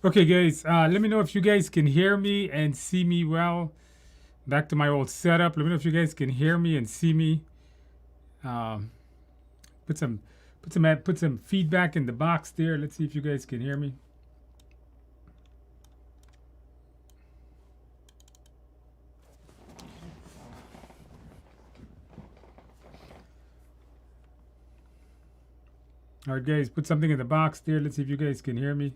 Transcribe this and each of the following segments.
Okay, guys, let me know if you guys can hear me and see me well. Back to my old setup. Let me know if you guys can hear me and see me. Um, put some, put some feedback in the box there. Let's see if you guys can hear me. All right, guys, put something in the box there. Let's see if you guys can hear me.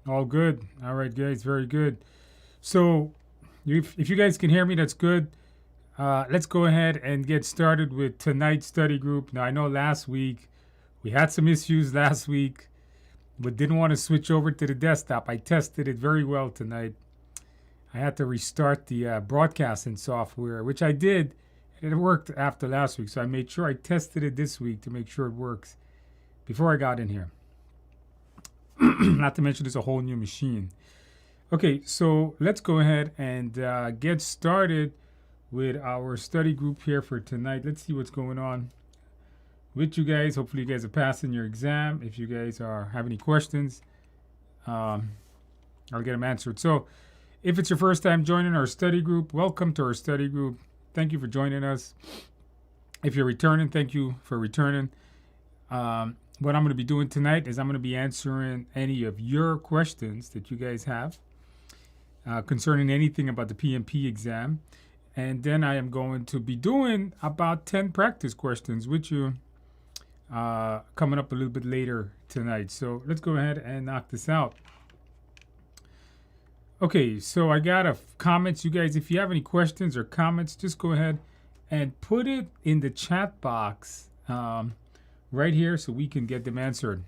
All good. All right, guys, very good. So, if you guys can hear me, that's good. Let's go ahead and get started with tonight's study group. Now, I know last week we had some issues last week, but didn't want to switch over to the desktop. I tested it very well tonight. I had to restart the broadcasting software, which I did, and it worked after last week. So I made sure I tested it this week to make sure it works before I got in here. Not to mention it's a whole new machine. Okay, so let's go ahead and get started with our study group here for tonight. Let's see what's going on with you guys. Hopefully you guys are passing your exam. If you guys have any questions, I'll get them answered. So if it's your first time joining our study group, welcome to our study group. Thank you for joining us. If you're returning, thank you for returning. What I'm going to be doing tonight is I'm going to be answering any of your questions that you guys have concerning anything about the PMP exam. And then I am going to be doing about 10 practice questions with you coming up a little bit later tonight. So let's go ahead and knock this out. Okay, so I got comments. You guys, if you have any questions or comments, just go ahead and put it in the chat box right here so we can get them answered.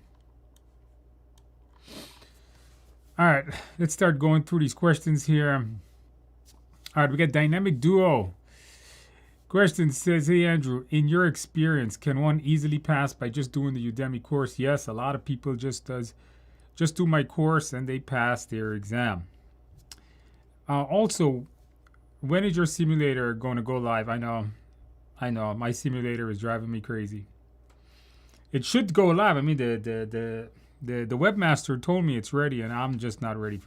All right, let's start going through these questions here. All right, we got Dynamic Duo. Question says, hey, Andrew, in your experience, can one easily pass by just doing the Udemy course? Yes, a lot of people just do my course and they pass their exam. Also, when is your simulator going to go live? I know, my simulator is driving me crazy. It should go live. I mean, the webmaster told me it's ready, and I'm just not ready.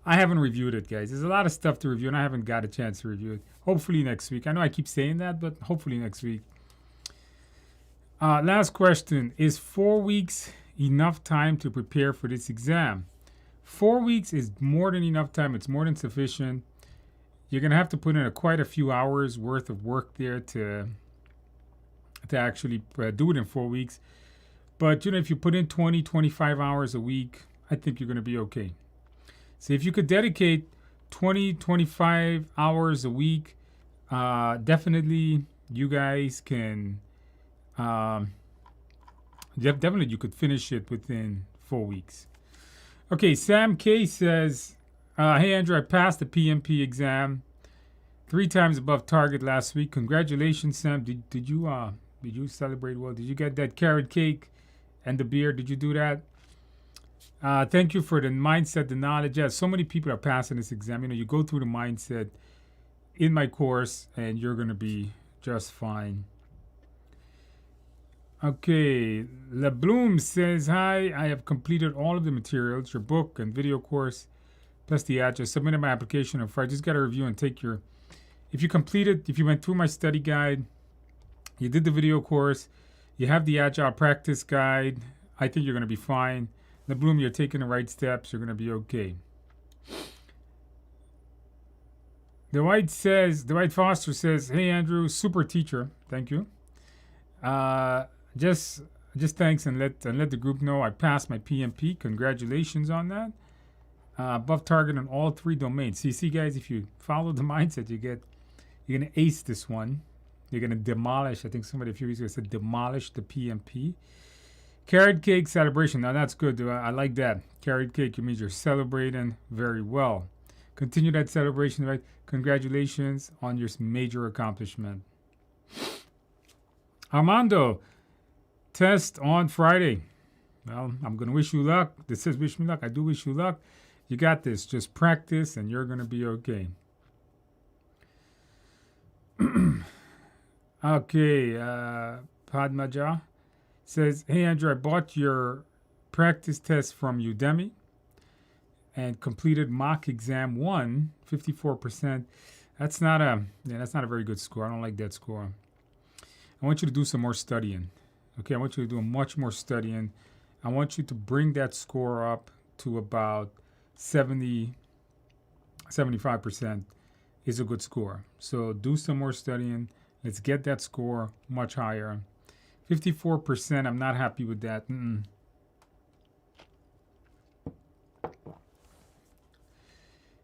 I haven't reviewed it, guys. There's a lot of stuff to review, and I haven't got a chance to review it. Hopefully next week. I know I keep saying that, but hopefully next week. Last question. Is 4 weeks enough time to prepare for this exam? 4 weeks is more than enough time. It's more than sufficient. You're going to have to put in quite a few hours worth of work there to actually do it in 4 weeks. But, you know, if you put in 20, 25 hours a week, I think you're going to be okay. So if you could dedicate 20, 25 hours a week, definitely you guys can, definitely you could finish it within 4 weeks. Okay, Sam K says, hey, Andrew, I passed the PMP exam 3 times above target last week. Congratulations, Sam. Did you celebrate well? Did you get that carrot cake and the beer? Did you do that? Thank you for the mindset, the knowledge. Yeah, so many people are passing this exam. You know, you go through the mindset in my course and you're going to be just fine. Okay, LeBloom says, hi, I have completed all of the materials, your book and video course, plus the address. Submitted my application on Friday. Just got to review and take your, if you completed, if you went through my study guide, you did the video course, you have the Agile practice guide, I think you're going to be fine. LeBloom, you're taking the right steps. You're going to be okay. Dwight Foster says, hey, Andrew, super teacher. Thank you. Just thanks and let the group know I passed my PMP. Congratulations on that. Above target on all 3 domains. See, guys, if you follow the mindset, you're going to ace this one. You're going to demolish. I think somebody a few weeks ago said demolish the PMP. Carrot cake celebration. Now that's good. I like that. Carrot cake, it means you're celebrating very well. Continue that celebration, right? Congratulations on your major accomplishment. Armando, test on Friday. Well, I'm going to wish you luck. This says wish me luck. I do wish you luck. You got this. Just practice and you're going to be okay. Okay, Padmaja says, "Hey Andrew, I bought your practice test from Udemy and completed mock exam 1, 54%. That's not a very good score. I don't like that score. I want you to do some more studying. Okay, I want you to do much more studying. I want you to bring that score up to about 70, 75% is a good score. So do some more studying. Let's get that score much higher. 54%, I'm not happy with that.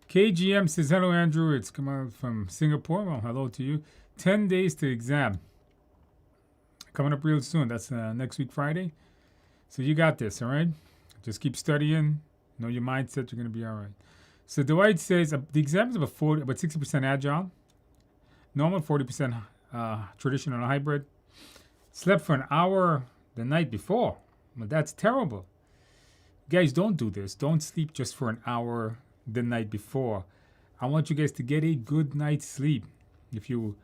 KGM says, hello, Andrew. It's come out from Singapore. Well, hello to you. 10 days to exam. Coming up real soon. That's next week, Friday. So you got this, all right? Just keep studying. Know your mindset. You're going to be all right. So Dwight says, the exam is about 60% agile. Normal, 40% traditional and hybrid. Slept for an hour the night before. Well, that's terrible. Guys, don't do this. Don't sleep just for an hour the night before. I want you guys to get a good night's sleep. If you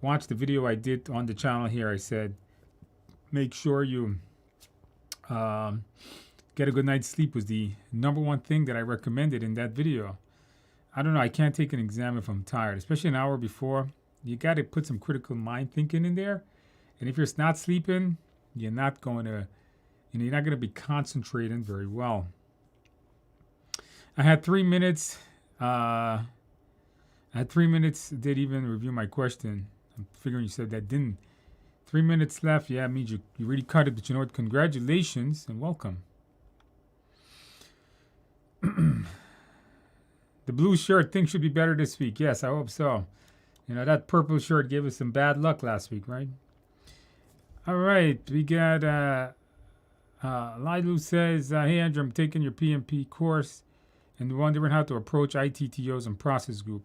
watch the video I did on the channel here, I said make sure you get a good night's sleep was the number one thing that I recommended in that video. I don't know, I can't take an exam if I'm tired, especially an hour before. You got to put some critical mind thinking in there. And if you're not sleeping, you're not going to, you're not going to be concentrating very well. I had 3 minutes. I had 3 minutes. Did even review my question. I'm figuring you said that didn't. 3 minutes left. Yeah, it means you really cut it. But you know what? Congratulations and welcome. The blue shirt thing should be better this week. Yes, I hope so. You know, that purple shirt gave us some bad luck last week, right? All right. We got Lilu says, hey, Andrew, I'm taking your PMP course and wondering how to approach ITTOs and process group.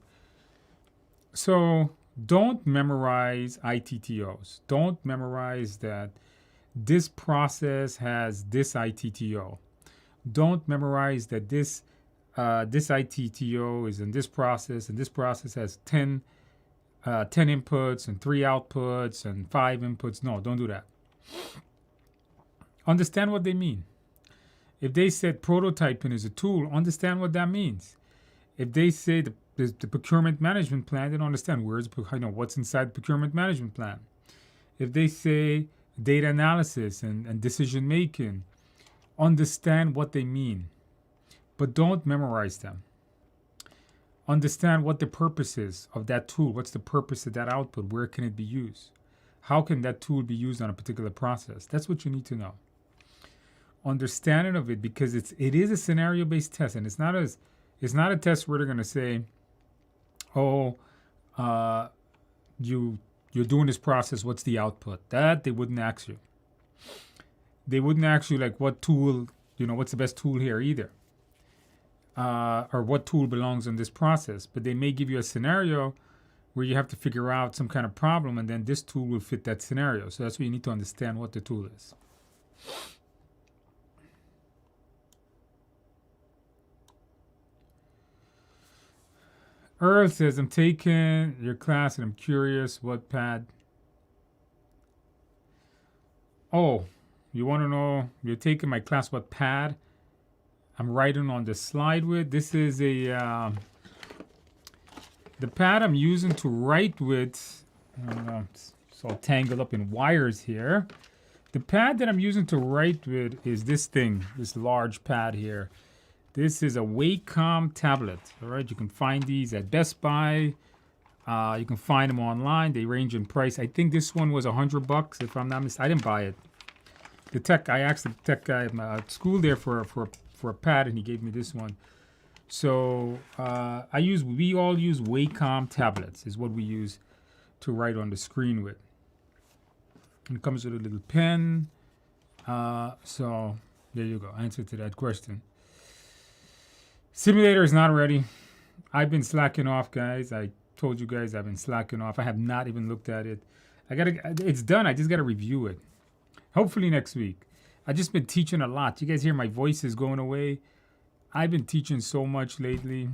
So don't memorize ITTOs. Don't memorize that this process has this ITTO. Don't memorize that this ITTO is in this process, and this process has 10 inputs and 3 outputs and 5 inputs. No, don't do that. Understand what they mean. If they said prototyping is a tool, understand what that means. If they say the procurement management plan, then understand what's inside the procurement management plan. If they say data analysis and decision making, understand what they mean. But don't memorize them. Understand what the purpose is of that tool. What's the purpose of that output? Where can it be used? How can that tool be used on a particular process? That's what you need to know. Understanding of it, because it is a scenario-based test, and it's not a test where they're going to say, oh, you're doing this process, what's the output? That they wouldn't ask you. They wouldn't ask you like what tool, what's the best tool here either, or what tool belongs in this process. But they may give you a scenario where you have to figure out some kind of problem, and then this tool will fit that scenario. So that's why you need to understand what the tool is. Earl says, I'm taking your class and I'm curious what pad. Oh, you want to know, you're taking my class, what pad I'm writing on the slide with? This is the pad I'm using to write with. I don't know, it's all tangled up in wires here. The pad that I'm using to write with is this thing, this large pad here. This is a Wacom tablet. All right, you can find these at Best Buy. You can find them online. They range in price. I think this one was $100, if I'm not mistaken. I didn't buy it. I asked the tech guy at school there for a pad, and he gave me this one. So we all use Wacom tablets. Is what we use to write on the screen with. And it comes with a little pen. So there you go. Answer to that question. Simulator is not ready. I've been slacking off, guys. I told you guys I've been slacking off. I have not even looked at it. It's done. I just gotta review it. Hopefully next week. I've just been teaching a lot. You guys hear my voice is going away. I've been teaching so much lately.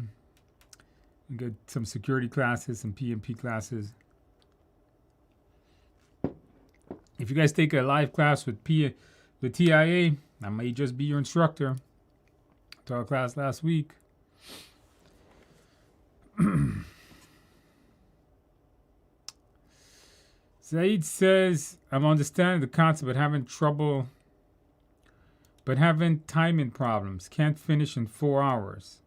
I got some security classes, some PMP classes. If you guys take a live class with TIA, I may just be your instructor. To our class last week. Saeed says, I'm understanding the concept but having timing problems. Can't finish in 4 hours.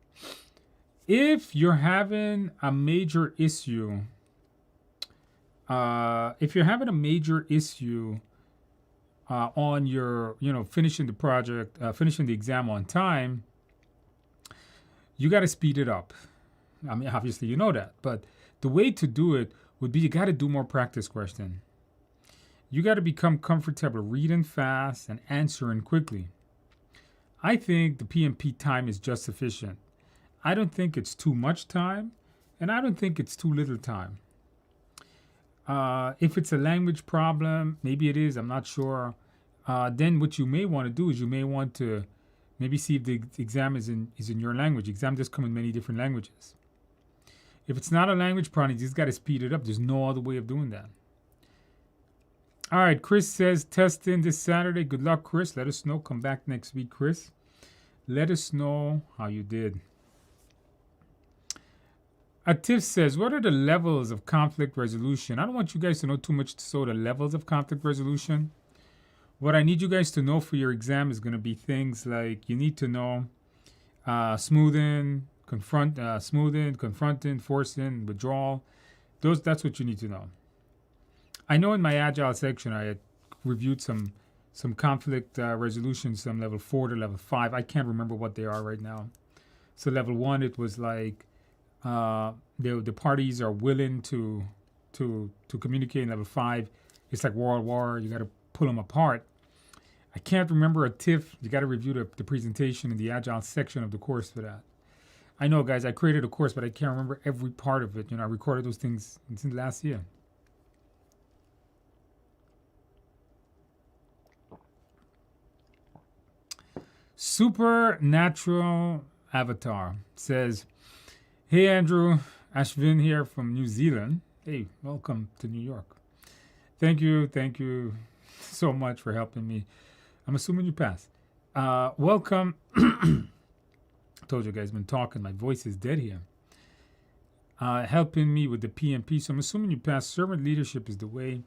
If you're having a major issue, on your, finishing the project, finishing the exam on time, you got to speed it up. I mean, obviously you know that, but the way to do it would be you got to do more practice question. You got to become comfortable reading fast and answering quickly. I think the PMP time is just sufficient. I don't think it's too much time, and I don't think it's too little time. If it's a language problem, maybe it is, I'm not sure. Then what you may want to do is you may want to maybe see if the exam is in your language. Exam does come in many different languages. If it's not a language problem, you just got to speed it up. There's no other way of doing that. All right, Chris says testing this Saturday. Good luck, Chris. Let us know. Come back next week, Chris. Let us know how you did. Atif says, what are the levels of conflict resolution? I don't want you guys to know too much, so the levels of conflict resolution. What I need you guys to know for your exam is going to be things like you need to know smoothing, confronting, forcing, withdrawal. That's what you need to know. I know in my Agile section I had reviewed some conflict resolution, some level 4 to level 5. I can't remember what they are right now. So level 1, it was like the parties are willing to communicate. In level 5, it's like World War. You got to pull them apart. I can't remember a TIFF. You got to review the presentation in the Agile section of the course for that. I know, guys, I created a course, but I can't remember every part of it. I recorded those things since last year. Supernatural Avatar says, hey, Andrew, Ashvin here from New Zealand. Hey, welcome to New York. Thank you so much for helping me. I'm assuming you passed. Welcome. Told you guys, been talking. My voice is dead here. Helping me with the PMP. So I'm assuming you passed. Servant leadership is the way.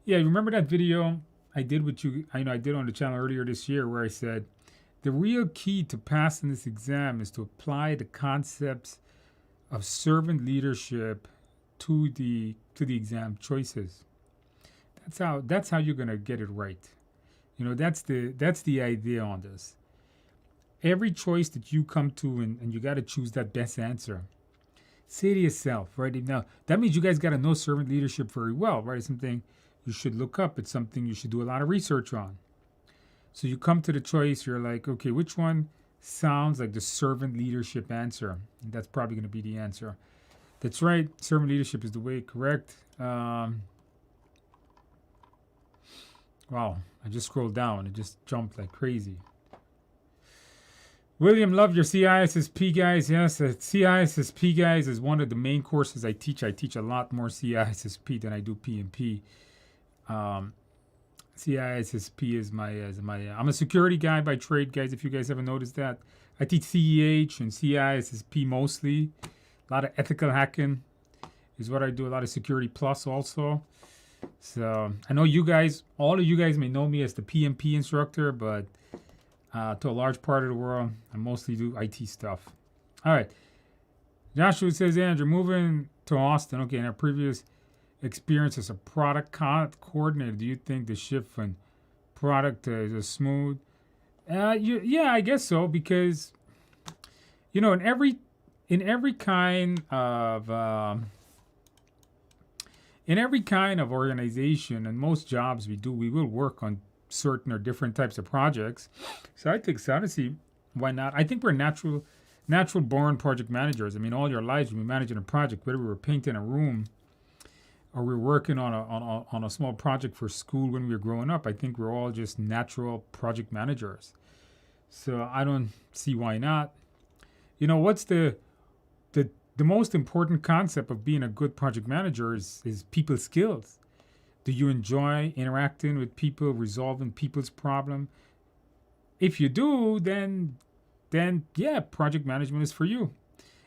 Yeah, you remember that video I did with you? I did on the channel earlier this year where I said the real key to passing this exam is to apply the concepts of servant leadership to the exam choices. That's how you're gonna get it right. That's the idea on this. Every choice that you come to and you got to choose that best answer. Say to yourself, right now, that means you guys got to know servant leadership very well, right? It's something you should look up. It's something you should do a lot of research on. So you come to the choice, you're like, okay, which one sounds like the servant leadership answer? And that's probably going to be the answer. That's right. Servant leadership is the way, correct. Wow, I just scrolled down. It just jumped like crazy. William, love your CISSP, guys. Yes, CISSP, guys, is one of the main courses I teach. I teach a lot more CISSP than I do PMP. CISSP is my. I'm a security guy by trade, guys. If you guys haven't noticed that, I teach CEH and CISSP mostly. A lot of ethical hacking is what I do. A lot of security plus also. So I know you guys, all of you guys may know me as the PMP instructor, but to a large part of the world, I mostly do IT stuff. All right. Joshua says, Andrew, moving to Austin. Okay, in our previous experience as a product coordinator, do you think the shift from product to smooth? Yeah, I guess so, because in every kind of organization and most jobs we do, we will work on certain or different types of projects. So I think, honestly, why not? I think we're natural born project managers. I mean, all your lives we've been managing a project, whether we were painting a room or we were working on a small project for school when we were growing up. I think we're all just natural project managers. So I don't see why not. What's the most important concept of being a good project manager is people skills. Do you enjoy interacting with people, resolving people's problem? If you do, then yeah, project management is for you.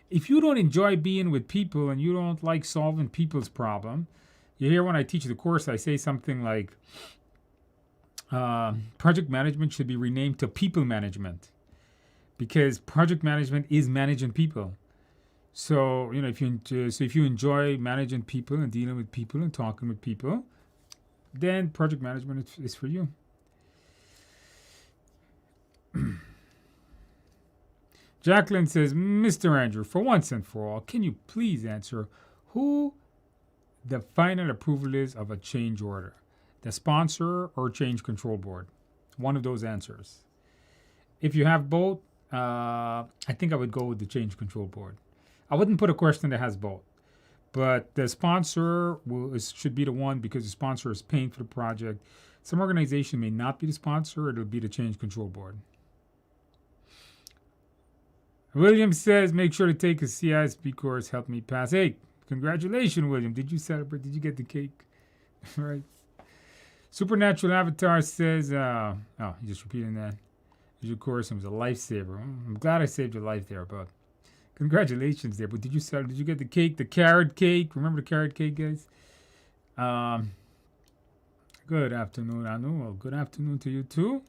If you don't enjoy being with people and you don't like solving people's problem, you hear when I teach the course, I say something like, project management should be renamed to people management, because project management is managing people. So if you enjoy managing people and dealing with people and talking with people, then project management is for you. Jacqueline says, Mr. Andrew, for once and for all, can you please answer who the final approval is of a change order? The sponsor or change control board? One of those answers. If you have both, I think I would go with the change control board. I wouldn't put a question that has both. But the sponsor should be the one, because the sponsor is paying for the project. Some organization may not be the sponsor, it'll be the change control board. William says, make sure to take a CISSP course, help me pass. Hey, congratulations, William. Did you celebrate? Did you get the cake? Right. Supernatural Avatar says, oh, you're just repeating that. Your course, it was a lifesaver. I'm glad I saved your life there, but congratulations there. But did you get the cake, the carrot cake? Remember the carrot cake, guys? Good afternoon, Anu. Well, good afternoon to you too.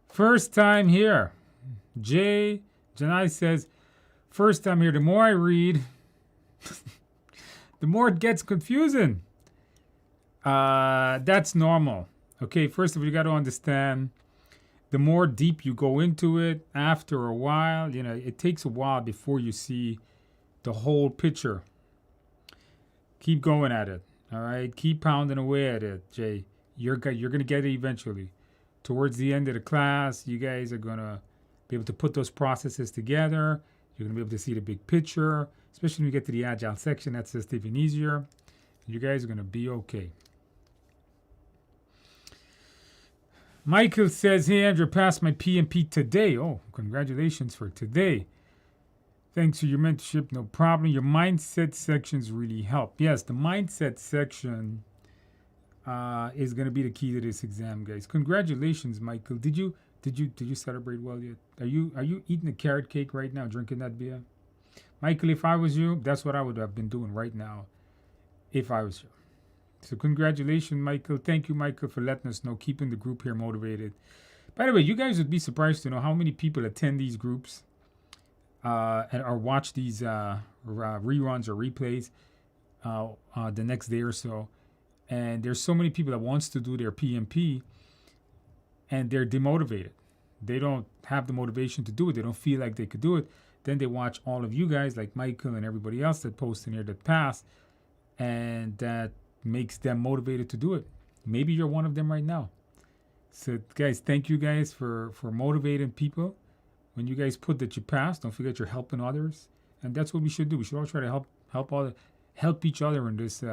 First time here. Janai says, first time here. The more I read, the more it gets confusing. That's normal. Okay, first of all, you got to understand, the more deep you go into it, after a while, it takes a while before you see the whole picture. Keep going at it, all right? Keep pounding away at it, Jay. You're going to get it eventually. Towards the end of the class, you guys are going to be able to put those processes together. You're going to be able to see the big picture, especially when you get to the Agile section. That's just even easier. You guys are going to be okay. Michael says, hey, Andrew, passed my PMP today. Oh, congratulations for today. Thanks for your mentorship. No problem. Your mindset sections really help. Yes, the mindset section is going to be the key to this exam, guys. Congratulations, Michael. Did you celebrate well yet? Are you eating a carrot cake right now, drinking that beer? Michael, if I was you, that's what I would have been doing right now if I was you. So congratulations, Michael. Thank you, Michael, for letting us know, keeping the group here motivated. By the way, you guys would be surprised to know how many people attend these groups or watch these reruns or replays the next day or so. And there's so many people that wants to do their PMP, and they're demotivated. They don't have the motivation to do it. They don't feel like they could do it. Then they watch all of you guys, like Michael and everybody else that post in here that pass, and that makes them motivated to do it. Maybe you're one of them right now. So guys, thank you guys for motivating people. When you guys put that you passed, don't forget you're helping others, and that's what we should do. We should all try to help each other in this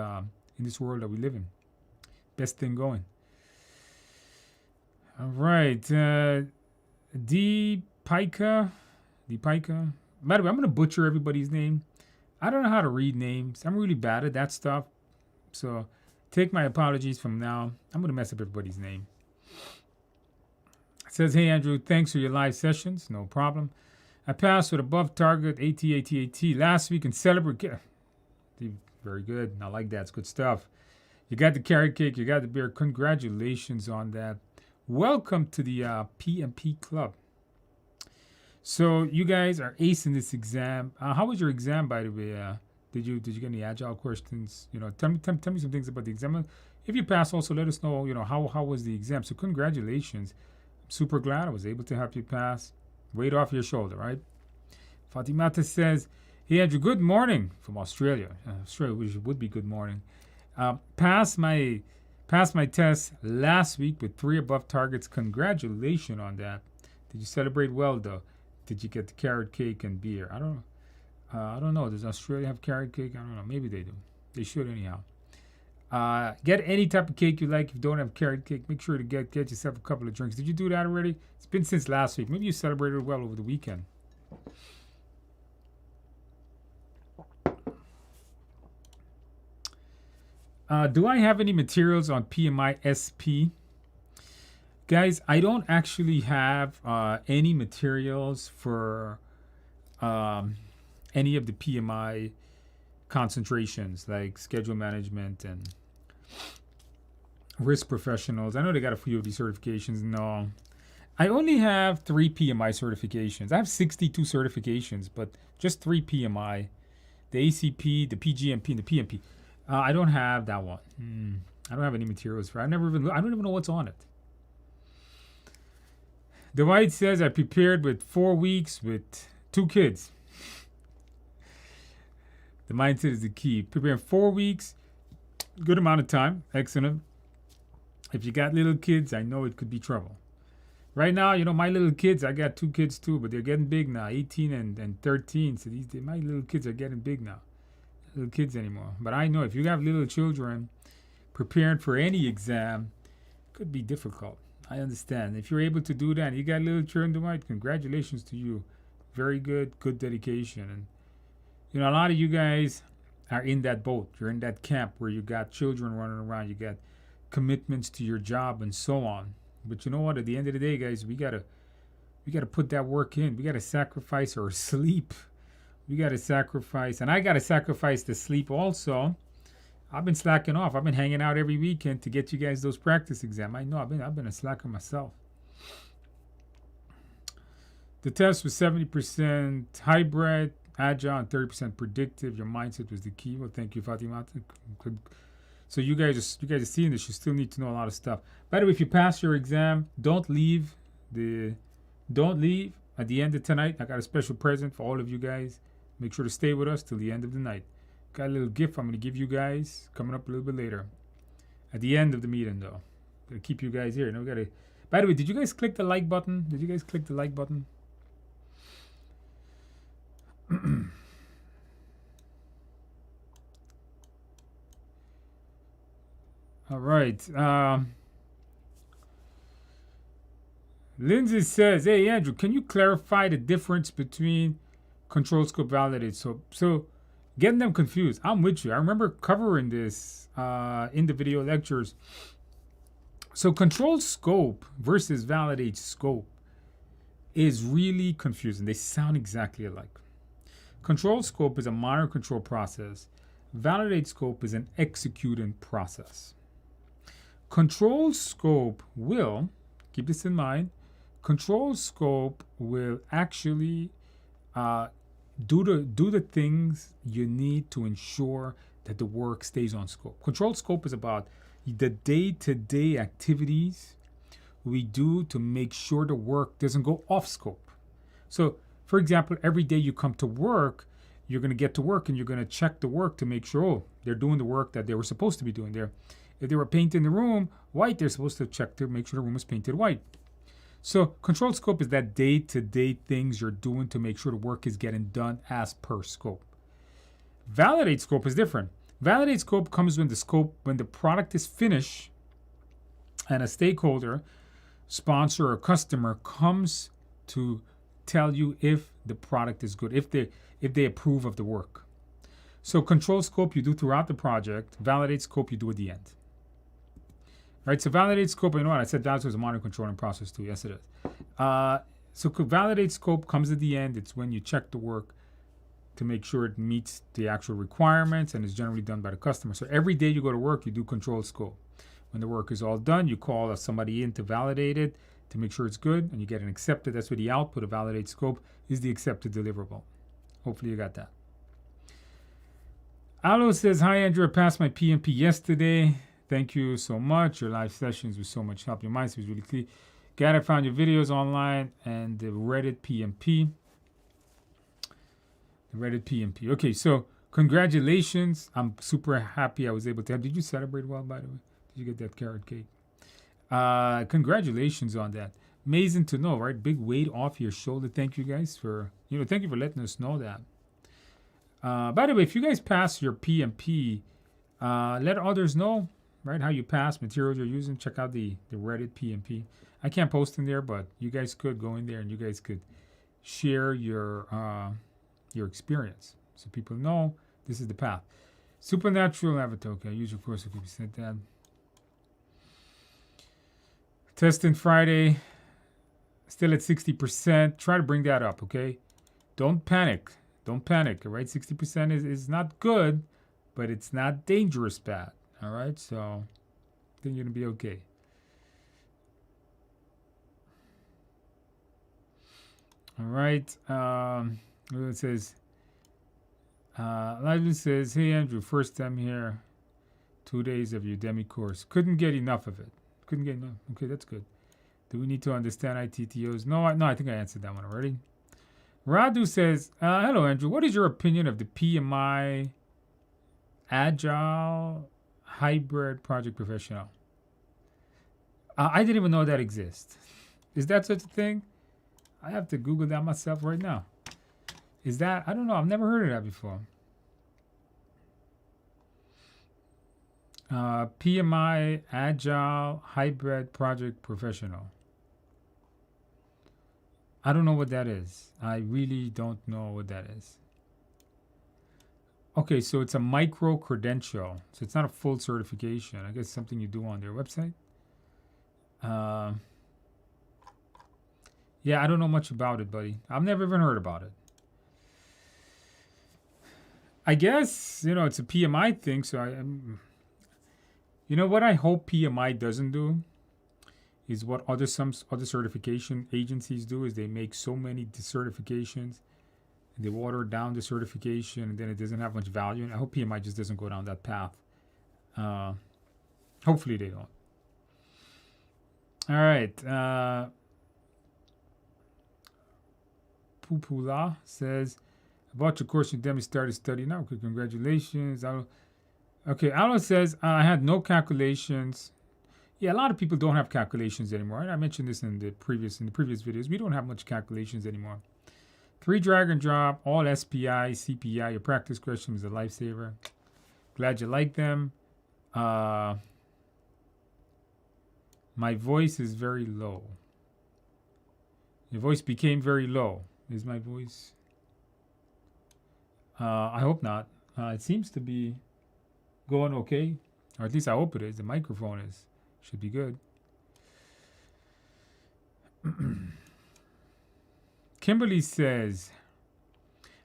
world that we live in. Best thing going. All right, Deepika. By the way, I'm gonna butcher everybody's name. I don't know how to read names. I'm really bad at that stuff. So take my apologies from now. I'm going to mess up everybody's name. It says, hey, Andrew, thanks for your live sessions. No problem. I passed with above target AT last week and celebrate. Very good. I like that. It's good stuff. You got the carrot cake. You got the beer. Congratulations on that. Welcome to the PMP Club. So you guys are acing this exam. How was your exam, by the way? Did you get any Agile questions? Tell me some things about the exam. If you pass, also let us know. How was the exam? So congratulations. I'm super glad I was able to help you pass. Weight off your shoulder, right? Fatimata says, hey Andrew, good morning from Australia. Australia would be good morning. Passed my test last week with 3 above targets. Congratulations on that. Did you celebrate well though? Did you get the carrot cake and beer? I don't know. Does Australia have carrot cake? I don't know. Maybe they do. They should anyhow. Get any type of cake you like. If you don't have carrot cake, make sure to get yourself a couple of drinks. Did you do that already? It's been since last week. Maybe you celebrated well over the weekend. Do I have any materials on PMI SP? Guys, I don't actually have any materials for any of the PMI concentrations like schedule management and risk professionals. I know they got a few of these certifications. No, I only have 3 PMI certifications. I have 62 certifications, but just 3 PMI, the ACP, the PGMP, and the PMP. I don't have that one. I don't have any materials for it. I don't even know what's on it. The White says I prepared with 4 weeks with 2 kids. The mindset is the key. Preparing 4 weeks, good amount of time. Excellent. If you got little kids, I know it could be trouble. Right now, my little kids, I got 2 kids too, but they're getting big now, 18 and 13. So my little kids are getting big now. Little kids anymore. But I know if you have little children preparing for any exam, it could be difficult. I understand. If you're able to do that and you got little children to write, congratulations to you. Very good dedication. And a lot of you guys are in that boat. You're in that camp where you got children running around, you got commitments to your job and so on. But you know what? At the end of the day, guys, we gotta put that work in. We gotta sacrifice our sleep. We gotta sacrifice, and I gotta sacrifice the sleep also. I've been slacking off. I've been hanging out every weekend to get you guys those practice exams. I know I've been a slacker myself. The test was 70% hybrid, agile, and 30% predictive. Your mindset was the key. Well, thank you, Fatima. So you guys are seeing this. You still need to know a lot of stuff. By the way, if you pass your exam, don't leave at the end of tonight. I got a special present for all of you guys. Make sure to stay with us till the end of the night. Got a little gift I'm going to give you guys coming up a little bit later. At the end of the meeting, though. Going to keep you guys here. Now we got to. By the way, did you guys click the like button? Did you guys click the like button? All right. Lindsay says, "Hey Andrew, can you clarify the difference between control scope validate?" So getting them confused. I'm with you. I remember covering this in the video lectures. So control scope versus validate scope is really confusing. They sound exactly alike. Control scope is a monitor control process. Validate scope is an executing process. Control scope will, keep this in mind, control scope will actually do the things you need to ensure that the work stays on scope. Control scope is about the day-to-day activities we do to make sure the work doesn't go off scope. So, for example, every day you come to work, you're going to get to work and you're going to check the work to make sure, they're doing the work that they were supposed to be doing there. If they were painting the room white, they're supposed to check to make sure the room is painted white. So control scope is that day-to-day things you're doing to make sure the work is getting done as per scope. Validate scope is different. Validate scope comes when the product is finished and a stakeholder, sponsor, or customer comes to tell you if the product is good, if they approve of the work. So control scope you do throughout the project. Validate scope you do at the end. Right, so validate scope, you know what, I said that was a monitor controlling process too. Yes, it is. So validate scope comes at the end. It's when you check the work to make sure it meets the actual requirements and is generally done by the customer. So every day you go to work, you do control scope. When the work is all done, you call somebody in to validate it, to make sure it's good, and you get an accepted. That's where the output of validate scope is the accepted deliverable. Hopefully you got that. Alo says, "Hi Andrew, I passed my PMP yesterday. Thank you so much. Your live sessions with so much help. Your mindset was really clear. Glad I found your videos online and the Reddit PMP. Okay, so congratulations. I'm super happy I was able to have. Did you celebrate well, by the way? Did you get that carrot cake? Congratulations on that. Amazing to know, right? Big weight off your shoulder. Thank you guys for, thank you for letting us know that. By the way, if you guys pass your PMP, let others know, right, how you pass, materials you're using. Check out the Reddit PMP. I can't post in there, but you guys could go in there and you guys could share your experience so people know this is the path. Supernatural avatar. Okay, use your course. Okay, we said that. Testing Friday. Still at 60%. Try to bring that up, okay? Don't panic. Don't panic, all right? 60% is not good, but it's not dangerous bad, all right? So I think you're going to be okay. All right. It says, Lilu says, hey, Andrew, first time here. 2 days of Udemy course. Couldn't get enough of it. Couldn't get enough. Okay, that's good. Do we need to understand ITTOs? No, I think I answered that one already. Radu says, hello, Andrew. What is your opinion of the PMI Agile Hybrid Project Professional? I didn't even know that exists. Is that such a thing? I have to Google that myself right now. Is that? I don't know. I've never heard of that before. PMI Agile Hybrid Project Professional. I don't know what that is. I really don't know what that is. Okay, so it's a micro credential. So it's not a full certification. I guess something you do on their website. Yeah, I don't know much about it, buddy. I've never even heard about it. I guess, it's a PMI thing, so you know what I hope PMI doesn't do is what some other certification agencies do is they make so many certifications and they water down the certification and then it doesn't have much value. And I hope PMI just doesn't go down that path. Hopefully they don't. All right. Pupula says, about your course, Udemy started studying now. Okay, congratulations. Okay, Alan says, I had no calculations. Yeah, a lot of people don't have calculations anymore. And I mentioned this in the previous videos. We don't have much calculations anymore. 3 drag and drop, all SPI, CPI. Your practice question was a lifesaver. Glad you like them. My voice is very low. Your voice became very low. Is my voice? I hope not. It seems to be going okay. Or at least I hope it is. The microphone should be good. Kimberly says,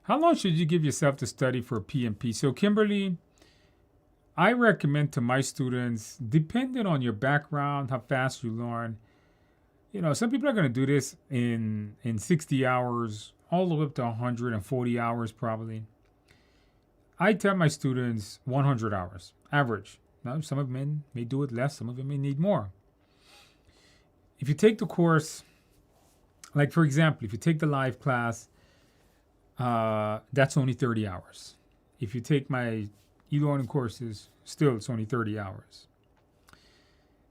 how long should you give yourself to study for PMP? So Kimberly, I recommend to my students, depending on your background, how fast you learn, some people are going to do this in 60 hours, all the way up to 140 hours probably. I tell my students 100 hours, average. Now, some of them may do it less, some of them may need more. If you take the course, like for example, if you take the live class, that's only 30 hours. If you take my e-learning courses, still it's only 30 hours.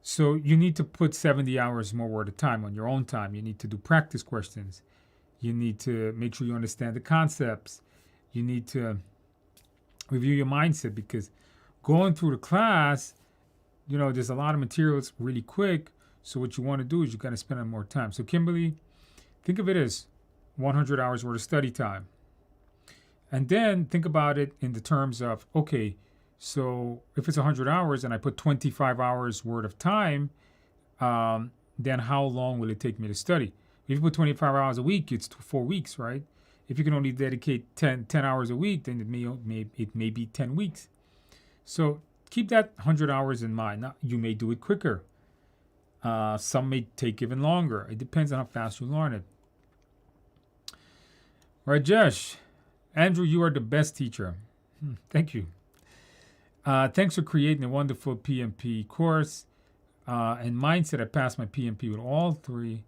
So you need to put 70 hours more worth of time on your own time. You need to do practice questions. You need to make sure you understand the concepts. You need to review your mindset because going through the class, there's a lot of materials really quick. So what you want to do is you got to spend on more time. So Kimberly, think of it as 100 hours worth of study time. And then think about it in the terms of, okay, so if it's 100 hours and I put 25 hours worth of time, then how long will it take me to study? If you put 25 hours a week, it's 4 weeks, right? If you can only dedicate 10 hours a week, then it may be 10 weeks. So keep that 100 hours in mind. Now, you may do it quicker. Some may take even longer. It depends on how fast you learn it. Rajesh, Andrew, you are the best teacher. Thank you. Thanks for creating a wonderful PMP course. And mindset, I passed my PMP with all three.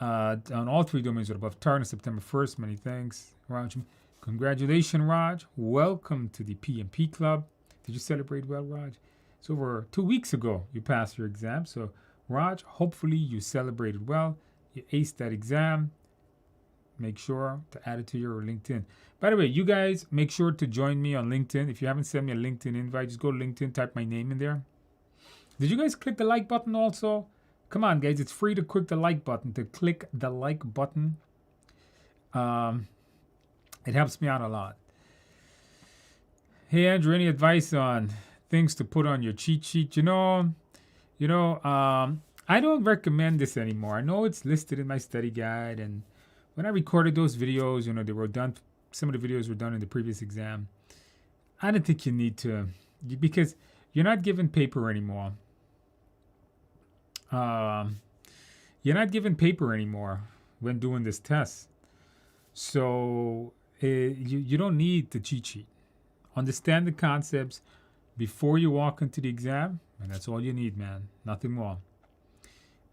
On all 3 domains with above target on September 1st. Many thanks, Raj. Congratulations, Raj. Welcome to the PMP Club. Did you celebrate well, Raj? It's over 2 weeks ago you passed your exam. So, Raj, hopefully you celebrated well. You aced that exam. Make sure to add it to your LinkedIn. By the way, you guys make sure to join me on LinkedIn. If you haven't sent me a LinkedIn invite, just go to LinkedIn, type my name in there. Did you guys click the like button also? Come on, guys. It's free to click the like button. It helps me out a lot. Hey Andrew, any advice on things to put on your cheat sheet? I don't recommend this anymore. I know it's listed in my study guide, and when I recorded those videos, they were done. Some of the videos were done in the previous exam. I don't think you need to, because you're not given paper anymore. You're not given paper anymore when doing this test. So you don't need the cheat sheet. Understand the concepts before you walk into the exam, and that's all you need, man. Nothing more.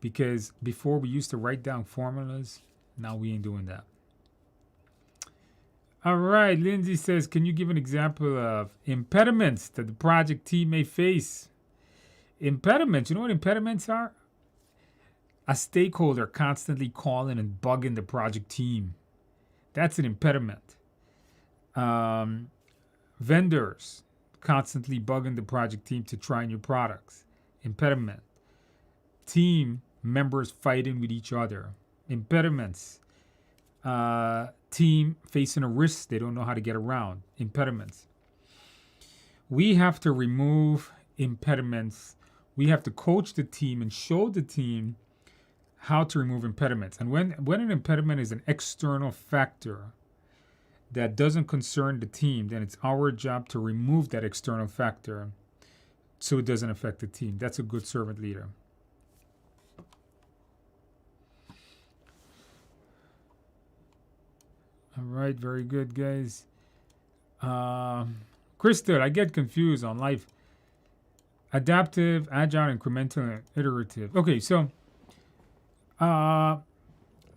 Because before we used to write down formulas, now we ain't doing that. All right, Lindsay says, can you give an example of impediments that the project team may face? Impediments, you know what impediments are? A stakeholder constantly calling and bugging the project team. That's an impediment. Vendors constantly bugging the project team to try new products. Impediment. Team members fighting with each other. Impediments. Team facing a risk they don't know how to get around. Impediments. We have to remove impediments. We have to coach the team and show the team how to remove impediments. And when an impediment is an external factor that doesn't concern the team, then it's our job to remove that external factor so it doesn't affect the team. That's a good servant leader. All right, very good, guys. Crystal, I get confused on life. Adaptive, agile, incremental, and iterative. Okay, so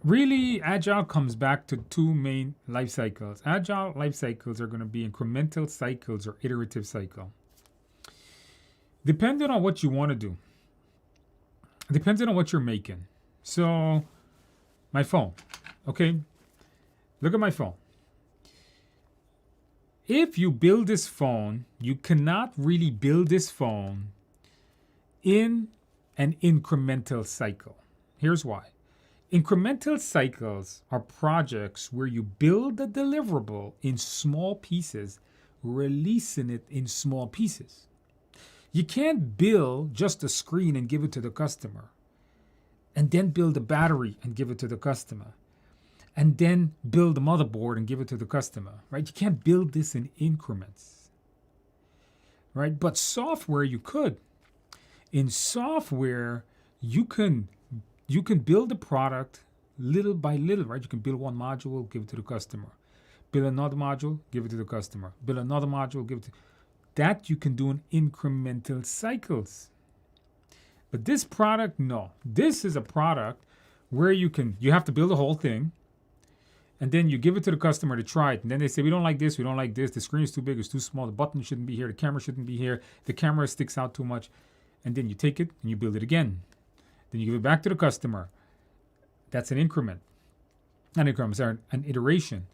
really, agile comes back to two main life cycles. Agile life cycles are going to be incremental cycles or iterative cycle. Depending on what you want to do. Depending on what you're making. So, my phone. Okay? Look at my phone. If you build this phone, you cannot really build this phone in an incremental cycle. Here's why. Incremental cycles are projects where you build a deliverable in small pieces, releasing it in small pieces. You can't build just a screen and give it to the customer, and then build a battery and give it to the customer, and then build a motherboard and give it to the customer, right? You can't build this in increments, right? But software, you could. In software, you can build a product little by little, right? You can build one module, give it to the customer. Build another module, give it to the customer. Build another module, give it to... That you can do in incremental cycles. But this product, no. This is a product where you have to build the whole thing, and then you give it to the customer to try it. And then they say, we don't like this, we don't like this. The screen is too big, it's too small. The button shouldn't be here, the camera shouldn't be here. The camera sticks out too much. And then you take it and you build it again. Then you give it back to the customer. That's an increment. Not an increment, sorry, an iteration.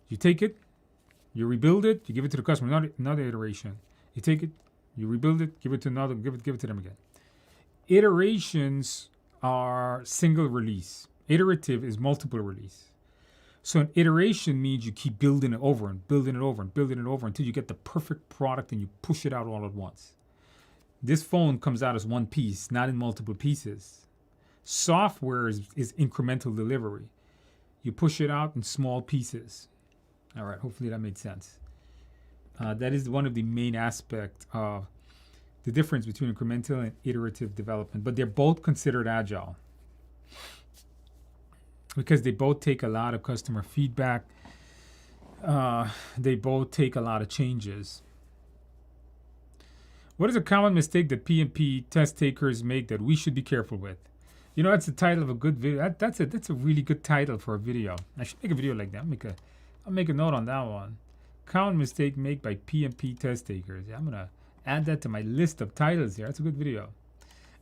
You take it, you rebuild it, you give it to the customer, another iteration. You take it, you rebuild it, give it to another, give it to them again. Iterations are single release. Iterative is multiple release. So an iteration means you keep building it over and building it over and building it over until you get the perfect product and you push it out all at once. This phone comes out as one piece, not in multiple pieces. Software is incremental delivery. You push it out in small pieces. All right, hopefully that made sense. That is one of the main aspects of the difference between incremental and iterative development. But they're both considered agile because they both take a lot of customer feedback. They both take a lot of changes. What is a common mistake that PMP test takers make that we should be careful with? You know, that's the title of a good video. That's a really good title for a video. I should make a video like that. I'll make a note on that one. Common mistake made by PMP test takers. Yeah, I'm gonna add that to my list of titles here. That's a good video.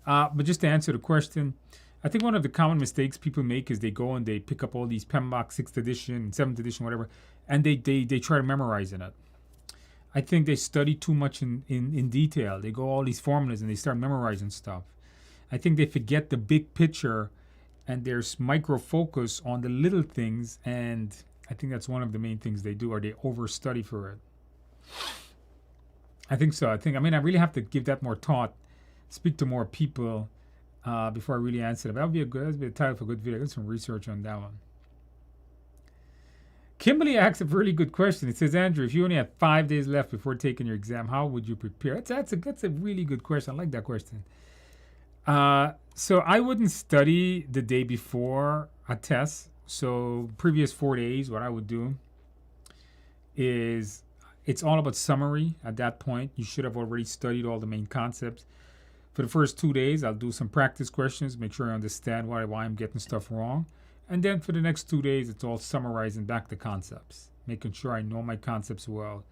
But just to answer the question, I think one of the common mistakes people make is they go and they pick up all these PMBOK 6th edition, 7th edition, whatever, and they try to memorize it. I think they study too much in detail. They go all these formulas and they start memorizing stuff. I think they forget the big picture and there's micro focus on the little things, and I think that's one of the main things they do, or they overstudy for it. I think so. I mean, I really have to give that more thought, speak to more people before I really answer it. That would be that'd be a title for a good video. Get some research on that one. Kimberly asks a really good question. It says, Andrew, if you only had 5 days left before taking your exam, how would you prepare? That's a really good question. I like that question. So I wouldn't study the day before a test. So previous 4 days, what I would do is it's all about summary at that point. You should have already studied all the main concepts. For the first 2 days, I'll do some practice questions, make sure I understand why I'm getting stuff wrong. And then for the next 2 days, it's all summarizing back the concepts, making sure I know my concepts well.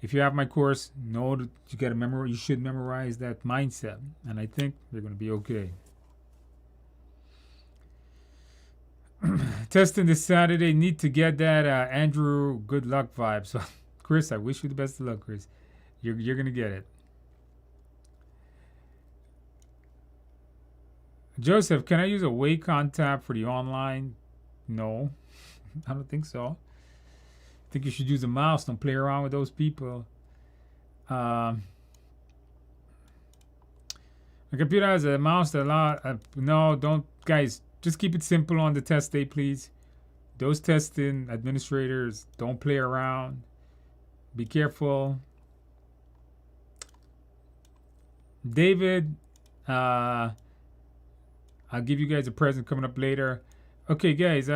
If you have my course, know that you should memorize that mindset. And I think you're going to be okay. Testing this Saturday. Need to get that Andrew good luck vibe. So, Chris, I wish you the best of luck, Chris. You're going to get it. Joseph, can I use a Wacom tab for the online? No, I don't think so. I think you should use a mouse. Don't play around with those people. My computer has a mouse that allows... no, don't... Guys, just keep it simple on the test day, please. Those testing administrators, don't play around. Be careful. David, I'll give you guys a present coming up later. Okay, guys.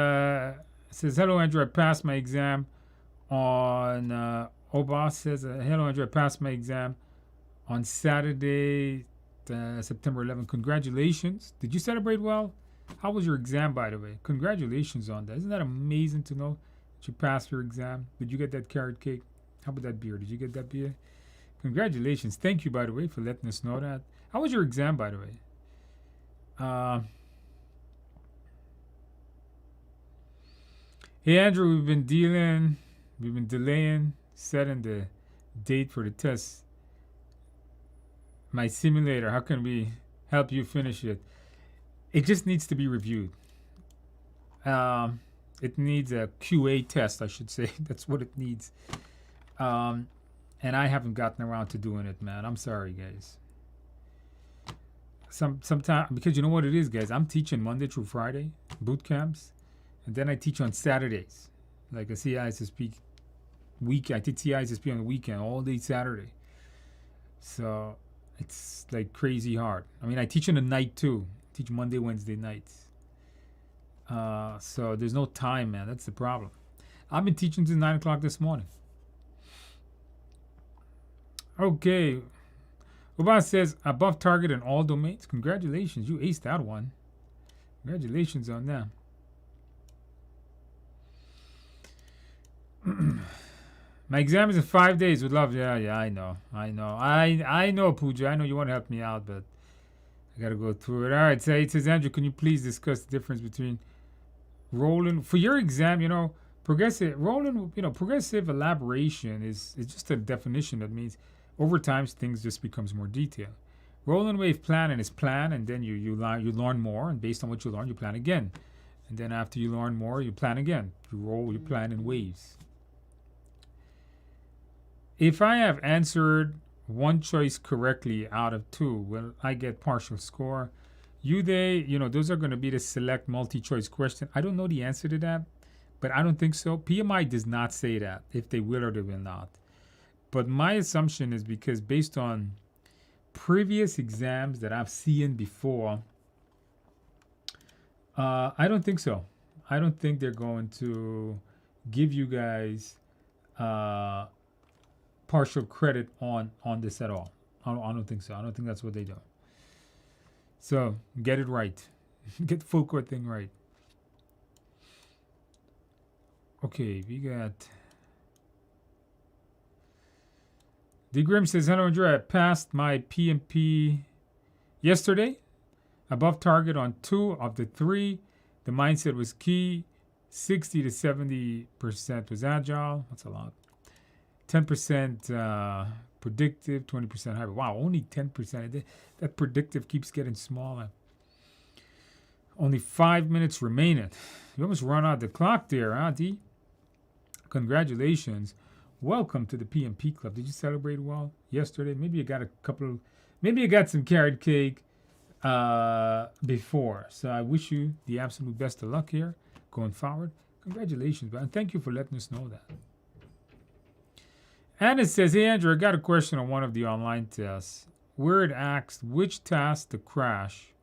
Says, hello, Andrew. I passed my exam on... Obas says, hello, Andrew. I passed my exam on Saturday, September 11th. Congratulations. Did you celebrate well? How was your exam, by the way? Congratulations on that. Isn't that amazing to know that you passed your exam? Did you get that carrot cake? How about that beer? Did you get that beer? Congratulations. Thank you, by the way, for letting us know that. How was your exam, by the way? Hey Andrew, we've been delaying setting the date for the test. My simulator, how can we help you finish it? It just needs to be reviewed. It needs a QA test, I should say. That's what it needs. And I haven't gotten around to doing it, man. I'm sorry, guys. Sometimes, because you know what it is, guys, I'm teaching Monday through Friday boot camps, and then I teach on Saturdays, like a CISSP week. I did CISSP on the weekend all day Saturday, so it's like crazy hard. I mean, I teach in the night too. I teach Monday, Wednesday nights. So there's no time, man. That's the problem. I've been teaching since 9 o'clock this morning. Okay. Ubas says, above target in all domains. Congratulations. You aced that one. Congratulations on that. My exam is in 5 days. Would love. Yeah, I know. I know, Pooja. I know you want to help me out, but I got to go through it. All right. So it says, Andrew, can you please discuss the difference between rolling for your exam? Progressive elaboration is just a definition that means over time things just becomes more detailed. Rolling wave planning is plan, and then you learn more, and based on what you learn, you plan again, and then after you learn more, you plan again. You plan in waves. If I have answered one choice correctly out of 2, will I get partial score? Those are going to be the select multi-choice question. I don't know the answer to that, but I don't think so. PMI does not say that, if they will or they will not. But my assumption is because based on previous exams that I've seen before, I don't think so. I don't think they're going to give you guys partial credit on this at all. I don't think so. I don't think that's what they do. So get it right. Get the full court thing right. Okay, we got... D. Grim says, hello, Andrew. I passed my PMP yesterday. Above target on 2 of the 3. The mindset was key. 60 to 70% was agile. That's a lot. 10% predictive, 20% hybrid. Wow, only 10%. That predictive keeps getting smaller. Only 5 minutes remaining. You almost run out the clock there, huh, D? Congratulations. welcome to the PMP Club. Did you celebrate well yesterday? Maybe you got a couple of, maybe you got some carrot cake before. So I wish you the absolute best of luck here going forward. Congratulations, man. Thank you for letting us know that. And it says, hey, Andrew, I got a question on one of the online tests where it asks which task to crash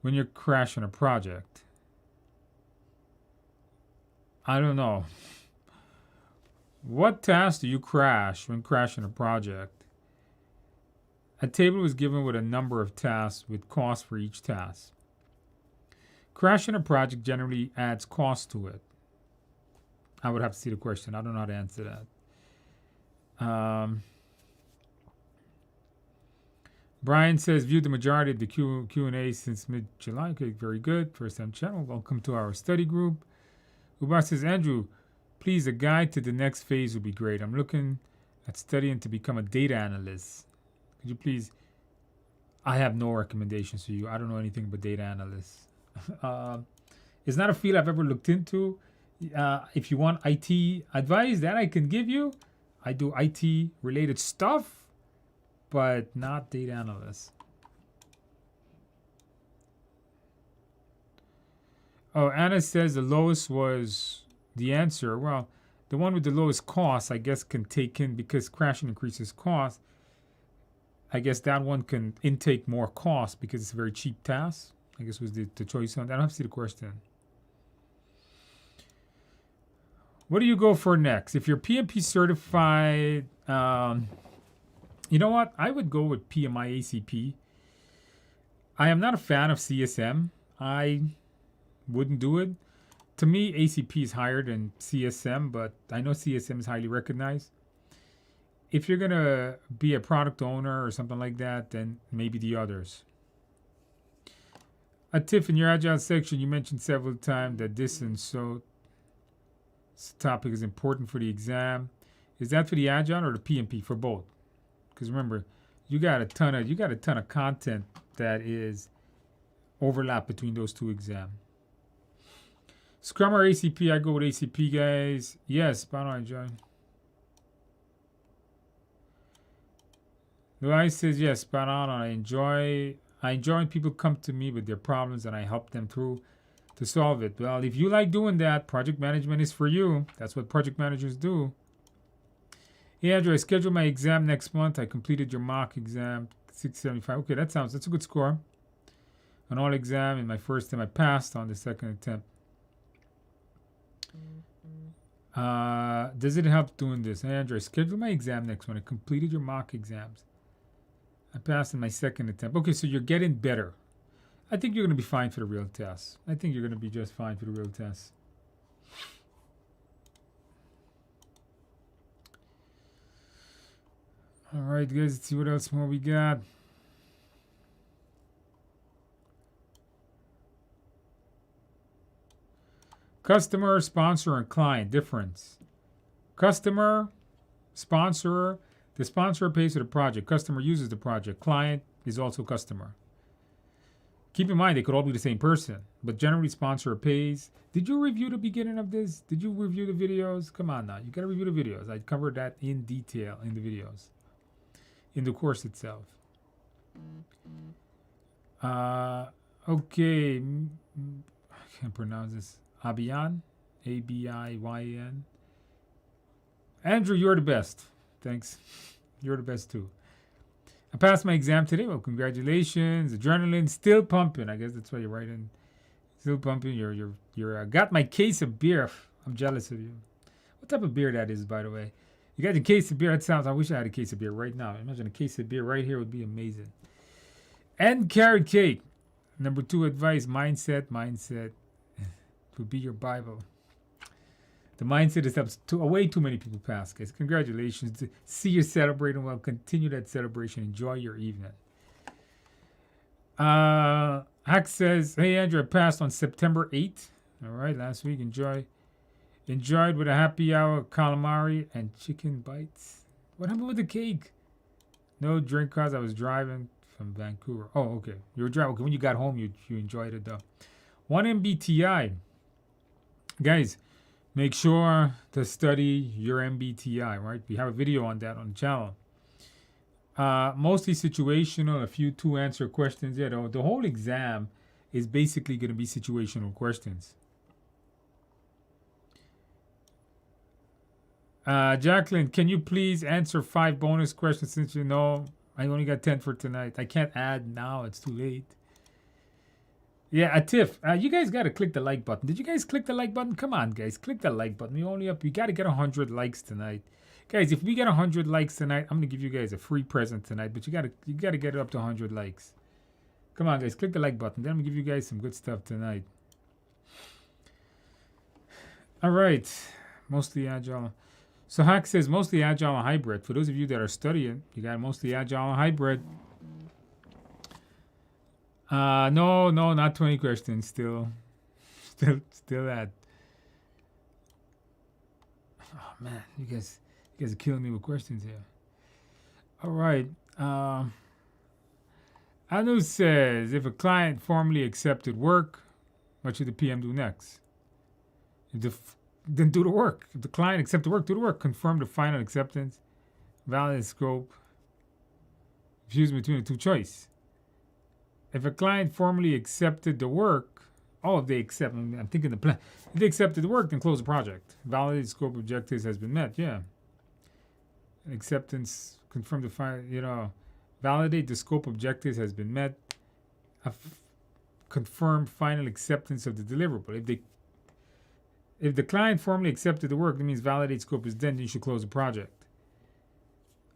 when you're crashing a project. I don't know. What task do you crash when crashing a project? A table was given with a number of tasks with costs for each task. Crashing a project generally adds cost to it. I would have to see the question. I don't know how to answer that. Brian says, viewed the majority of the Q&A since mid-July. Okay, very good. First-time channel. Welcome to our study group. Ubar says, Andrew, please, a guide to the next phase would be great. I'm looking at studying to become a data analyst. Could you please? I have no recommendations for you. I don't know anything about data analysts. It's not a field I've ever looked into. If you want IT advice that I can give you, I do IT related stuff, but not data analysts. Oh, Anna says the lowest was the answer. Well, the one with the lowest cost, I guess, can take in because crashing increases cost. I guess that one can intake more cost because it's a very cheap task. I guess was the choice on that. I don't have to see the question. What do you go for next? If you're PMP certified, you know what? I would go with PMI ACP. I am not a fan of CSM. I wouldn't do it. To me, ACP is higher than CSM, but I know CSM is highly recognized. If you're going to be a product owner or something like that, then maybe the others. Tiff, in your Agile section, you mentioned several times that this topic is important for the exam. Is that for the Agile or the PMP? For both? Because remember, you got a ton of content that is overlap between those two exams. Scrum or ACP? I go with ACP, guys. Yes, spot on, John. Luai says yes, spot on. I enjoy when people come to me with their problems and I help them through to solve it. Well, if you like doing that, project management is for you. That's what project managers do. Hey, Andrew, I scheduled my exam next month. I completed your mock exam, 675. Okay, that's a good score. On all exam, in my first time, I passed on the second attempt. Does it help doing this? Hey, Andrew, I scheduled my exam next month. I completed your mock exams. I passed in my second attempt. Okay, so you're getting better. I think you're going to be fine for the real test. I think you're going to be just fine for the real test. All right, guys, let's see what else more we got. Customer, sponsor, and client. Difference. Customer, sponsor. The sponsor pays for the project. Customer uses the project. Client is also customer. Keep in mind, they could all be the same person, but generally sponsor pays. Did you review the beginning of this? Did you review the videos? Come on now. You got to review the videos. I covered that in detail in the videos, in the course itself. Okay. I can't pronounce this. Abiyan. A-B-I-Y-N. Andrew, you're the best. Thanks. You're the best too. I passed my exam today. Well, congratulations. Adrenaline still pumping. I guess that's why you're writing. Still pumping. You're got my case of beer. I'm jealous of you. What type of beer that is, by the way? You got your case of beer. That sounds. I wish I had a case of beer right now. Imagine a case of beer right here would be amazing. And carrot cake. Number 2 advice: mindset. Mindset would be your Bible. The mindset is up to way too many people pass, guys. Congratulations. See you celebrating well. Continue that celebration. Enjoy your evening. Hack says, hey, Andrew, I passed on September 8th. All right, last week. Enjoyed with a happy hour, calamari, and chicken bites. What happened with the cake? No drink cause I was driving from Vancouver. Oh, okay. You were driving. Okay, when you got home, you enjoyed it, though. 1 MBTI. Guys, make sure to study your MBTI, right? We have a video on that on the channel. Mostly situational, a few two answer questions. The whole exam is basically going to be situational questions. Jacqueline, can you please answer 5 bonus questions since you know I only got 10 for tonight? I can't add now, it's too late. Yeah, Tiff, you guys got to click the like button. Did you guys click the like button? Come on, guys, click the like button. We got to get 100 likes tonight. Guys, if we get 100 likes tonight, I'm going to give you guys a free present tonight, but you got to get it up to 100 likes. Come on, guys, click the like button. Then I'm going to give you guys some good stuff tonight. All right, mostly agile. So Hack says mostly agile and hybrid. For those of you that are studying, you got mostly agile and hybrid. No, not 20 questions. Still that. Oh man, you guys are killing me with questions here. All right. Anu says, if a client formally accepted work, what should the PM do next? Then do the work. If the client accepts the work, do the work. Confirm the final acceptance. Validate scope. Choose between the two choices. If a client formally accepted the work, if they accept, I'm thinking the plan. If they accepted the work, then close the project. Validate scope objectives has been met. Yeah. Acceptance, confirm the final, validate the scope objectives has been met. Confirm final acceptance of the deliverable. If the client formally accepted the work, that means validate scope is done, then you should close the project.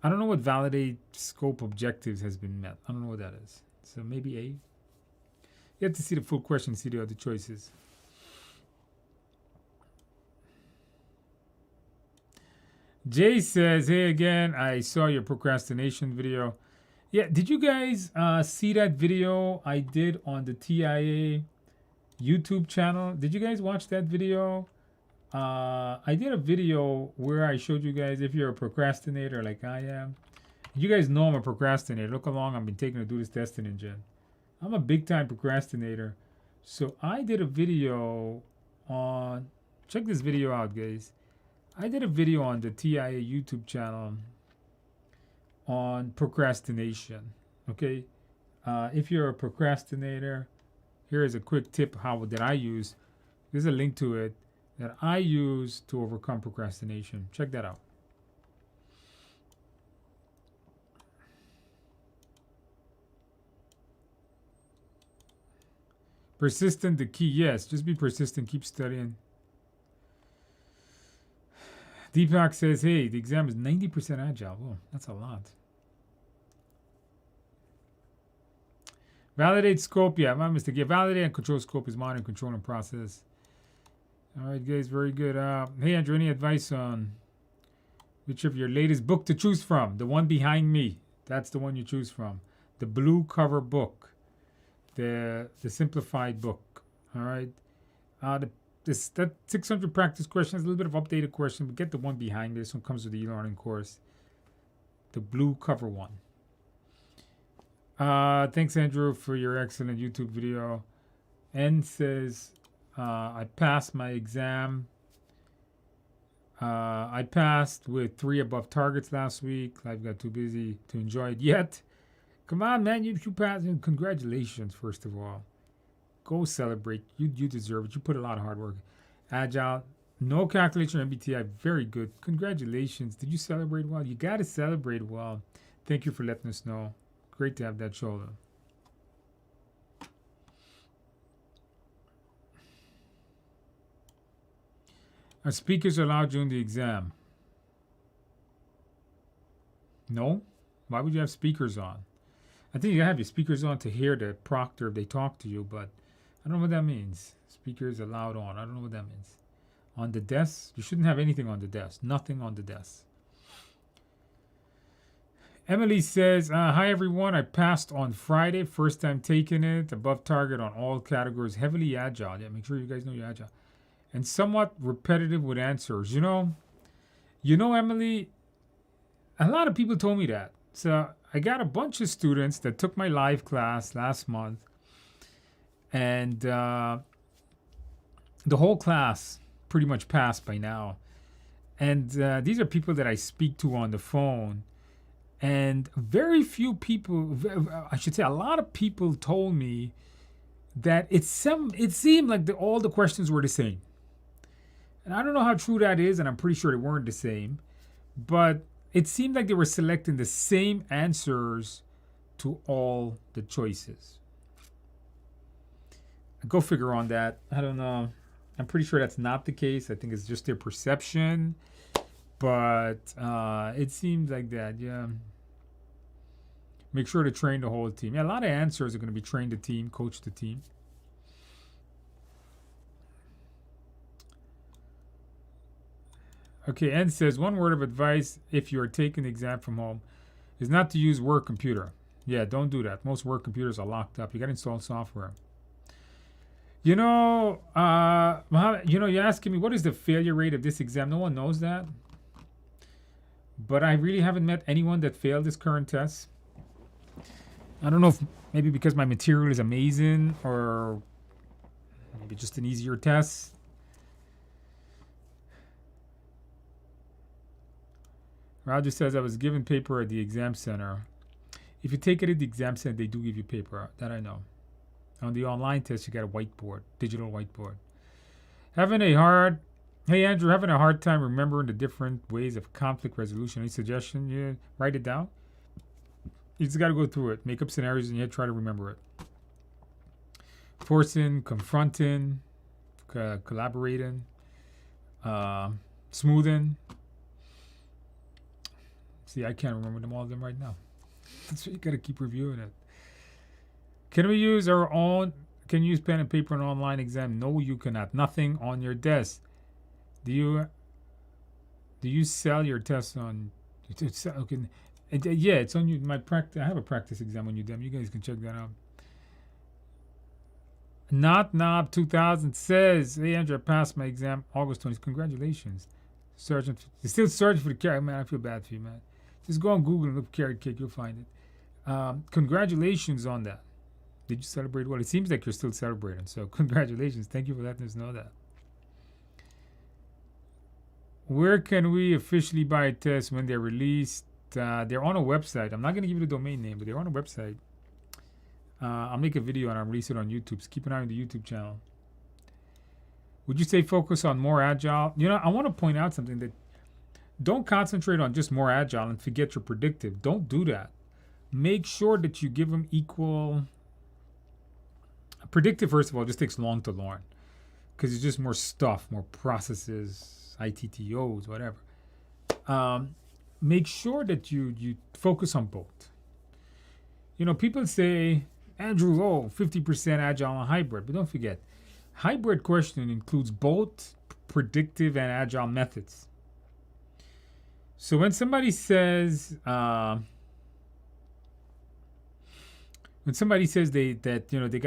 I don't know what validate scope objectives has been met. I don't know what that is. So maybe A. You have to see the full question, see the other choices. Jay says, hey again, I saw your procrastination video. Yeah, did you guys see that video I did on the TIA YouTube channel? Did you guys watch that video? I did a video where I showed you guys if you're a procrastinator like I am. You guys know I'm a procrastinator. Look how long I've been taking to do this testing engine. I'm a big time procrastinator. So I did a video on, check this video out, guys. I did a video on the TIA YouTube channel on procrastination. Okay, if you're a procrastinator, here is a quick tip that I use. There's a link to it that I use to overcome procrastination. Check that out. Persistent, the key. Yes, just be persistent. Keep studying. Deepak says, hey, the exam is 90% agile. Whoa, that's a lot. Validate scope. Yeah, my mistake. Yeah, validate and control scope is monitoring, control, and process. All right, guys, very good. Hey, Andrew, any advice on which of your latest book to choose from? The one behind me. That's the one you choose from. The blue cover book. The simplified book. All right. That 600 practice questions, a little bit of updated question, but get the one behind this one. Comes with the e-learning course. The blue cover one. Thanks, Andrew, for your excellent YouTube video. N says, I passed my exam. I passed with 3 above targets last week. Life got too busy to enjoy it yet. Come on, man, you passed. Congratulations, first of all. Go celebrate. You deserve it. You put a lot of hard work. Agile, no calculation MBTI, very good. Congratulations. Did you celebrate well? You got to celebrate well. Thank you for letting us know. Great to have that shoulder. Are speakers allowed during the exam? No. Why would you have speakers on? I think you have your speakers on to hear the proctor if they talk to you, but I don't know what that means. Speakers allowed on. I don't know what that means. On the desk, you shouldn't have anything on the desk. Nothing on the desk. Emily says, hi everyone. I passed on Friday. First time taking it. Above target on all categories. Heavily agile. Yeah, make sure you guys know you're agile. And somewhat repetitive with answers. You know, Emily, a lot of people told me that. So I got a bunch of students that took my live class last month. And the whole class pretty much passed by now. And these are people that I speak to on the phone. And very few people, I should say a lot of people told me that it seemed like all the questions were the same. And I don't know how true that is, and I'm pretty sure they weren't the same. But it seemed like they were selecting the same answers to all the choices. Go figure on that. I don't know. I'm pretty sure that's not the case. I think it's just their perception. But it seems like that, yeah. Make sure to train the whole team. Yeah, a lot of answers are going to be train the team, coach the team. Okay, N says, one word of advice if you are taking the exam from home is not to use work computer. Yeah, don't do that. Most work computers are locked up. You got to install software. You know, Mohammed, you're asking me, what is the failure rate of this exam? No one knows that. But I really haven't met anyone that failed this current test. I don't know if maybe because my material is amazing or maybe just an easier test. Roger says, I was given paper at the exam center. If you take it at the exam center, they do give you paper. That I know. On the online test, you got a whiteboard, digital whiteboard. Hey Andrew, having a hard time remembering the different ways of conflict resolution. Any suggestion? Yeah, write it down. You just got to go through it. Make up scenarios and you try to remember it. Forcing, confronting, collaborating, smoothing. See, I can't remember them all of them right now. So you got to keep reviewing it. Can we use our own? Can you use pen and paper in an online exam? No, you cannot. Nothing on your desk. Do you sell your tests on? Okay. Yeah, it's on you. My practice. I have a practice exam on Udemy. You guys can check that out. Not Knob 2000 says, "Hey Andrew, I passed my exam August 20th. Congratulations, Sergeant. You're still searching for the carrot, man. I feel bad for you, man. Just go on Google and look for carrot cake. You'll find it. Congratulations on that. Did you celebrate well? It seems like you're still celebrating. So congratulations. Thank you for letting us know that. Where can we officially buy a test when they're released? They're on a website. I'm not going to give you the domain name, but they're on a website. I'll make a video and I'll release it on YouTube. So keep an eye on the YouTube channel. Would you say focus on more agile? I want to point out something that don't concentrate on just more agile and forget your predictive. Don't do that. Make sure that you give them equal. Predictive, first of all, just takes long to learn because it's just more stuff, more processes, ITTOs, whatever. Make sure that you focus on both. People say, Andrew, 50% agile and hybrid. But don't forget, hybrid questioning includes both predictive and agile methods. So when somebody says they got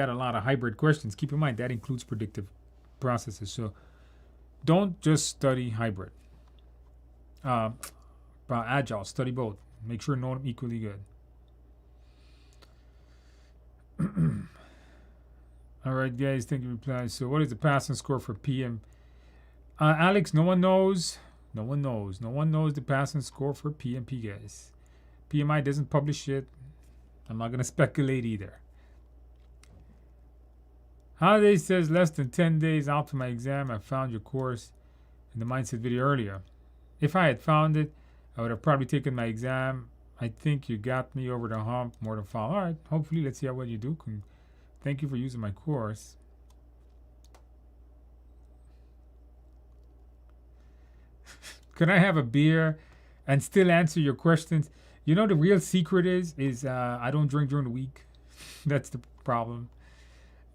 a lot of hybrid questions, keep in mind that includes predictive processes. So don't just study hybrid. Agile, study both. Make sure you know them equally good. All right, guys, thank you for replying. So what is the passing score for PM? Alex, no one knows. No one knows. No one knows the passing score for PMP, guys. PMI doesn't publish it. I'm not going to speculate either. Holiday says less than 10 days out from my exam. I found your course in the mindset video earlier. If I had found it, I would have probably taken my exam. I think you got me over the hump more than fall. All right. Hopefully, let's see how well you do. Thank you for using my course. Could I have a beer and still answer your questions? The real secret is I don't drink during the week. That's the problem.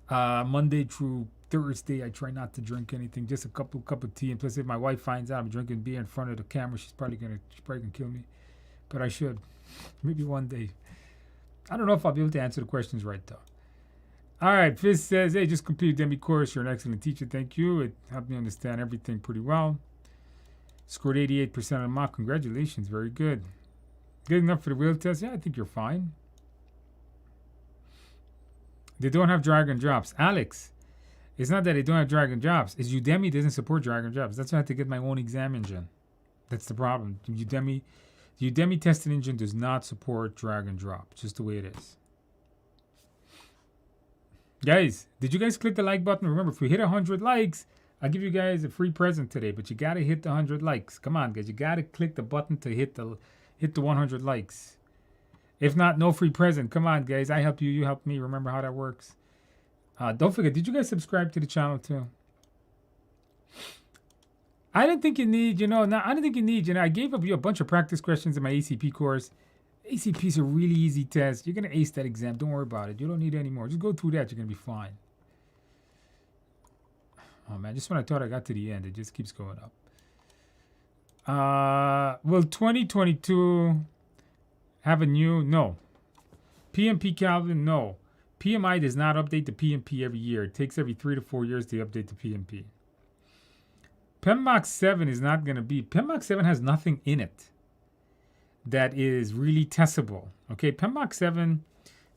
Monday through Thursday, I try not to drink anything, just a cup of tea. And plus, if my wife finds out I'm drinking beer in front of the camera, she's probably gonna kill me. But I should, maybe one day. I don't know if I'll be able to answer the questions right though. All right, Fizz says, hey, just completed Demi course. You're an excellent teacher. Thank you. It helped me understand everything pretty well. Scored 88% on the mock. Congratulations. Very good. Good enough for the real test? Yeah, I think you're fine. They don't have drag and drops. Alex, It's not that they don't have drag and drops. It's Udemy doesn't support drag and drops. That's why I have to get my own exam engine. That's the problem. The Udemy testing engine does not support drag and drop. Just the way it is. Guys, did you guys click the like button? Remember, if we hit 100 likes, I'll give you guys a free present today. But you gotta hit the 100 likes. Come on, guys. You gotta click the button to hit the 100 likes. If not, no free present. Come on, guys. I help you. You help me. Remember how that works. Don't forget, did you guys subscribe to the channel too? I didn't think you need, I didn't think you need, I gave up you a bunch of practice questions in my ACP course. ACP is a really easy test. You're going to ace that exam. Don't worry about it. You don't need it anymore. Just go through that. You're going to be fine. Oh, man. Just when I thought I got to the end, it just keeps going up. Will 2022 have a new? No. PMP Calvin? No. PMI does not update the PMP every year. It takes every 3 to 4 years to update the PMP. PMBOK 7 is not going to be. PMBOK 7 has nothing in it that is really testable. Okay, PMBOK 7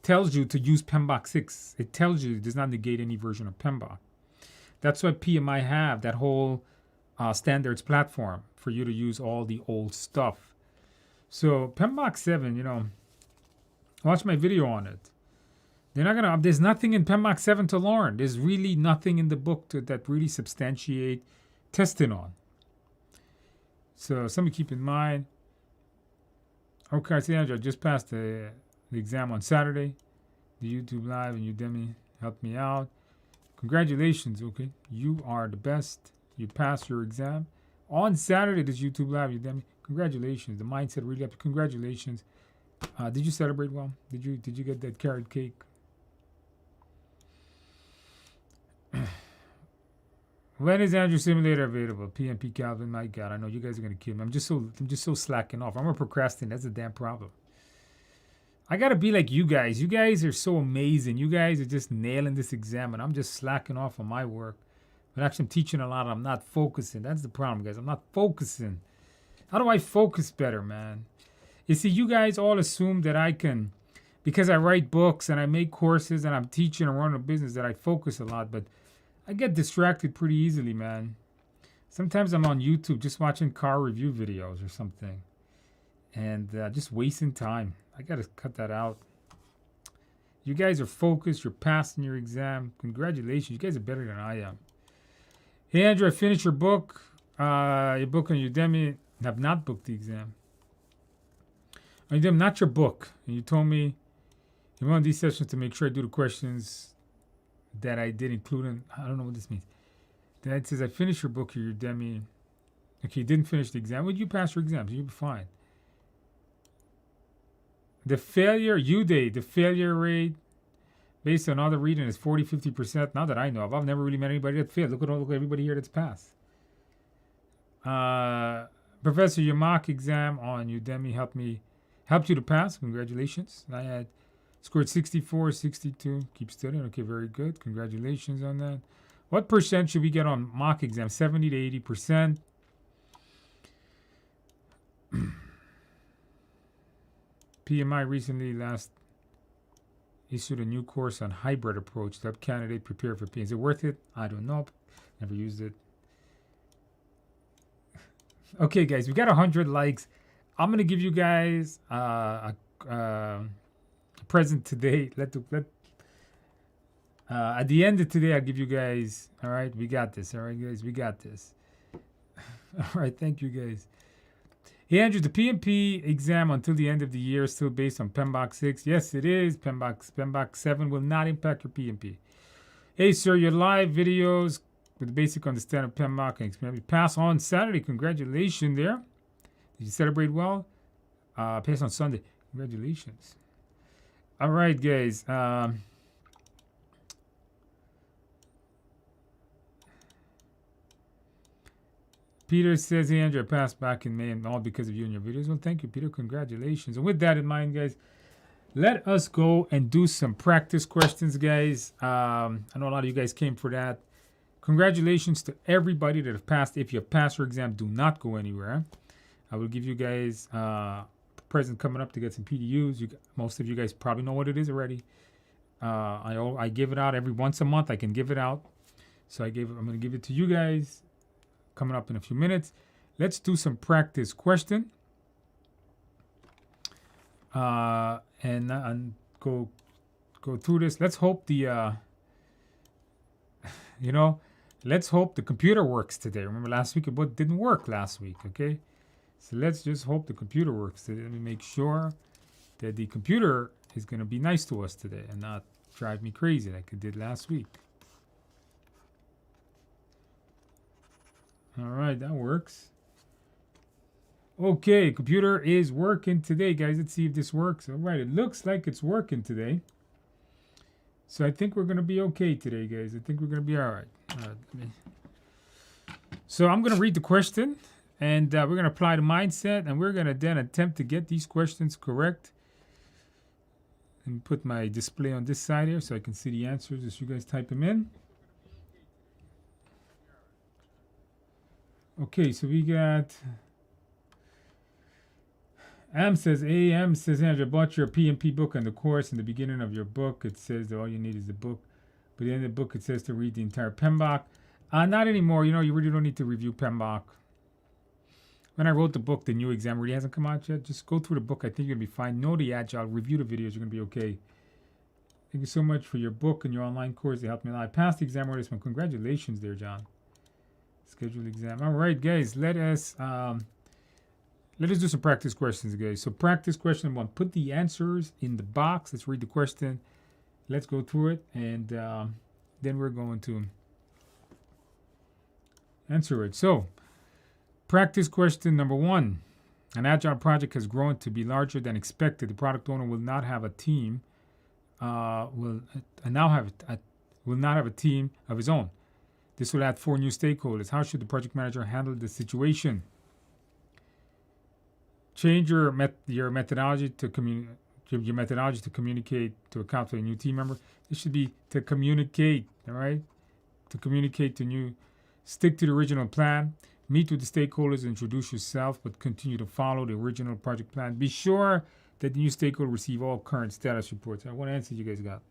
tells you to use PMBOK 6. It tells you it does not negate any version of PMBOK. That's why PMI have that whole standards platform for you to use all the old stuff. So PMBOK 7, watch my video on it. They're not gonna. There's nothing in PMBOK 7 to learn. There's really nothing in the book that really substantiate testing on. So something to keep in mind. Okay, I see Andrew. I just passed the exam on Saturday. The YouTube Live and Udemy helped me out. Congratulations, okay? You are the best. You passed your exam. On Saturday, this YouTube Live, Udemy. Congratulations. The mindset really up. Congratulations. Did you celebrate well? Did you get that carrot cake? When is Andrew Simulator available? PMP Calvin, my God, I know you guys are gonna kill me. I'm just so slacking off. I'm a procrastinator. That's a damn problem. I gotta be like you guys. You guys are so amazing. You guys are just nailing this exam, and I'm just slacking off on my work. But actually, I'm teaching a lot. I'm not focusing. That's the problem, guys. I'm not focusing. How do I focus better, man? You see, you guys all assume that I can, because I write books and I make courses and I'm teaching and running a business, that I focus a lot, but I get distracted pretty easily, man. Sometimes I'm on YouTube just watching car review videos or something and just wasting time. I got to cut that out. You guys are focused. You're passing your exam. Congratulations. You guys are better than I am. Hey, Andrew, I finished your book. Your book on Udemy. I have not booked the exam. On Udemy, not your book. And you told me in one of these sessions to make sure I do the questions that I did include in. I don't know what this means. Then it says, I finished your book, your Udemy. Okay, you didn't finish the exam. Well, you passed your exam, so you'll be fine. The failure rate based on other reading is 40-50%. Not that I know of. I've never really met anybody that failed. Look at everybody here that's passed. Professor, your mock exam on Udemy helped you to pass. Congratulations. I had scored 64, 62. Keep studying. Okay, very good. Congratulations on that. What percent should we get on mock exam? 70 to 80%. PMI recently issued a new course on hybrid approach to help candidate prepare for PMP. Is it worth it? I don't know. Never used it. Okay, guys, we got 100 likes. I'm gonna give you guys a present today. At the end of today, I'll give you guys. All right, we got this. All right, guys, we got this. All right, thank you, guys. Hey, Andrew, the PMP exam until the end of the year is still based on PMBOK 6. Yes, it is. PMBOK 7 will not impact your PMP. Hey, sir, your live videos with the basic understanding of PMBOK and experience pass on Saturday. Congratulations there. Did you celebrate well? Pass on Sunday. Congratulations. All right, guys. Peter says, hey, Andrew, I passed back in May and all because of you and your videos. Well, thank you, Peter. Congratulations. And with that in mind, guys, let us go and do some practice questions, guys. I know a lot of you guys came for that. Congratulations to everybody that have passed. If you have passed your exam, do not go anywhere. I will give you guys a present coming up to get some PDUs. Most of you guys probably know what it is already. I give it out every once a month. I can give it out. So I'm going to give it to you guys coming up in a few minutes. Let's do some practice question. And go through this. Let's hope the let's hope the computer works today. Remember last week it didn't work last week, okay? So let's just hope the computer works today. Let me make sure that the computer is going to be nice to us today and not drive me crazy like it did last week. All right, that works. Okay, computer is working today, guys. Let's see if this works. All right, it looks like it's working today. So I think we're going to be okay today, guys. I think we're going to be all right. All right, So I'm going to read the question, and we're going to apply the mindset, and we're going to then attempt to get these questions correct. And put my display on this side here so I can see the answers as you guys type them in. Okay, so we got... AM says, Andrew, I bought your PMP book and the course. In the beginning of your book, it says that all you need is the book. But at the end of the book, it says to read the entire PMBOK. Not anymore. You really don't need to review PMBOK. When I wrote the book, the new exam really hasn't come out yet. Just go through the book. I think you're going to be fine. Know the agile. Review the videos. You're going to be okay. Thank you so much for your book and your online course. They helped me a lot. I passed the exam this one. Congratulations there, John. Scheduled exam. All right, guys. Let us do some practice questions, guys. So practice question 1. Put the answers in the box. Let's read the question. Let's go through it. And then we're going to answer it. So practice question number 1. An agile project has grown to be larger than expected. The product owner will not have a team. Will not have a team of his own. This will add 4 new stakeholders. How should the project manager handle the situation? Change your methodology to communicate to account for a new team member. This should be to communicate. All right, to communicate to new. Stick to the original plan. Meet with the stakeholders, introduce yourself, but continue to follow the original project plan. Be sure that the new stakeholder receive all current status reports. What answers you guys got?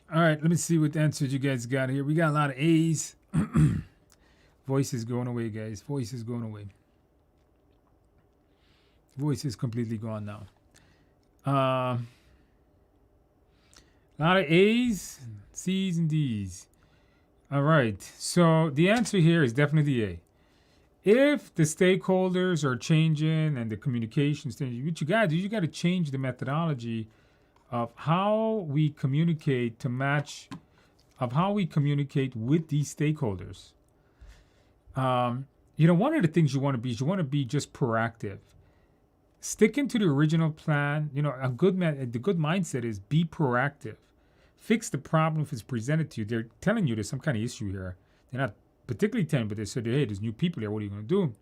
All right, let me see what answers you guys got here. We got a lot of A's. Voice is going away, guys. Voice is going away. Voice is completely gone now. A lot of A's, C's, and D's. All right, so the answer here is definitely A. If the stakeholders are changing and the communication's changing, what you got to do, you got to change the methodology of how we communicate to match, of how we communicate with these stakeholders. One of the things you want to be is you want to be just proactive. Sticking to the original plan, the good mindset is be proactive. Fix the problem if it's presented to you. They're telling you there's some kind of issue here. They're not particularly telling, but they said, hey, there's new people here. What are you going to do?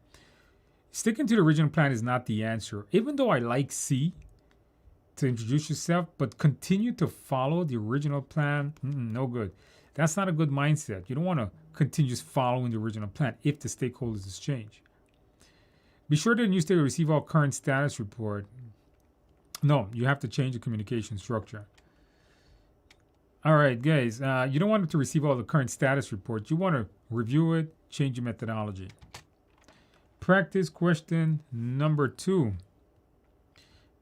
Sticking to the original plan is not the answer. Even though I like C, to introduce yourself, but continue to follow the original plan, no good. That's not a good mindset. You don't want to continue just following the original plan if the stakeholders has changed. Be sure that the new stakeholder receive all current status report. No, you have to change the communication structure. All right, guys, you don't want it to receive all the current status reports. You want to review it, change your methodology. Practice question number 2.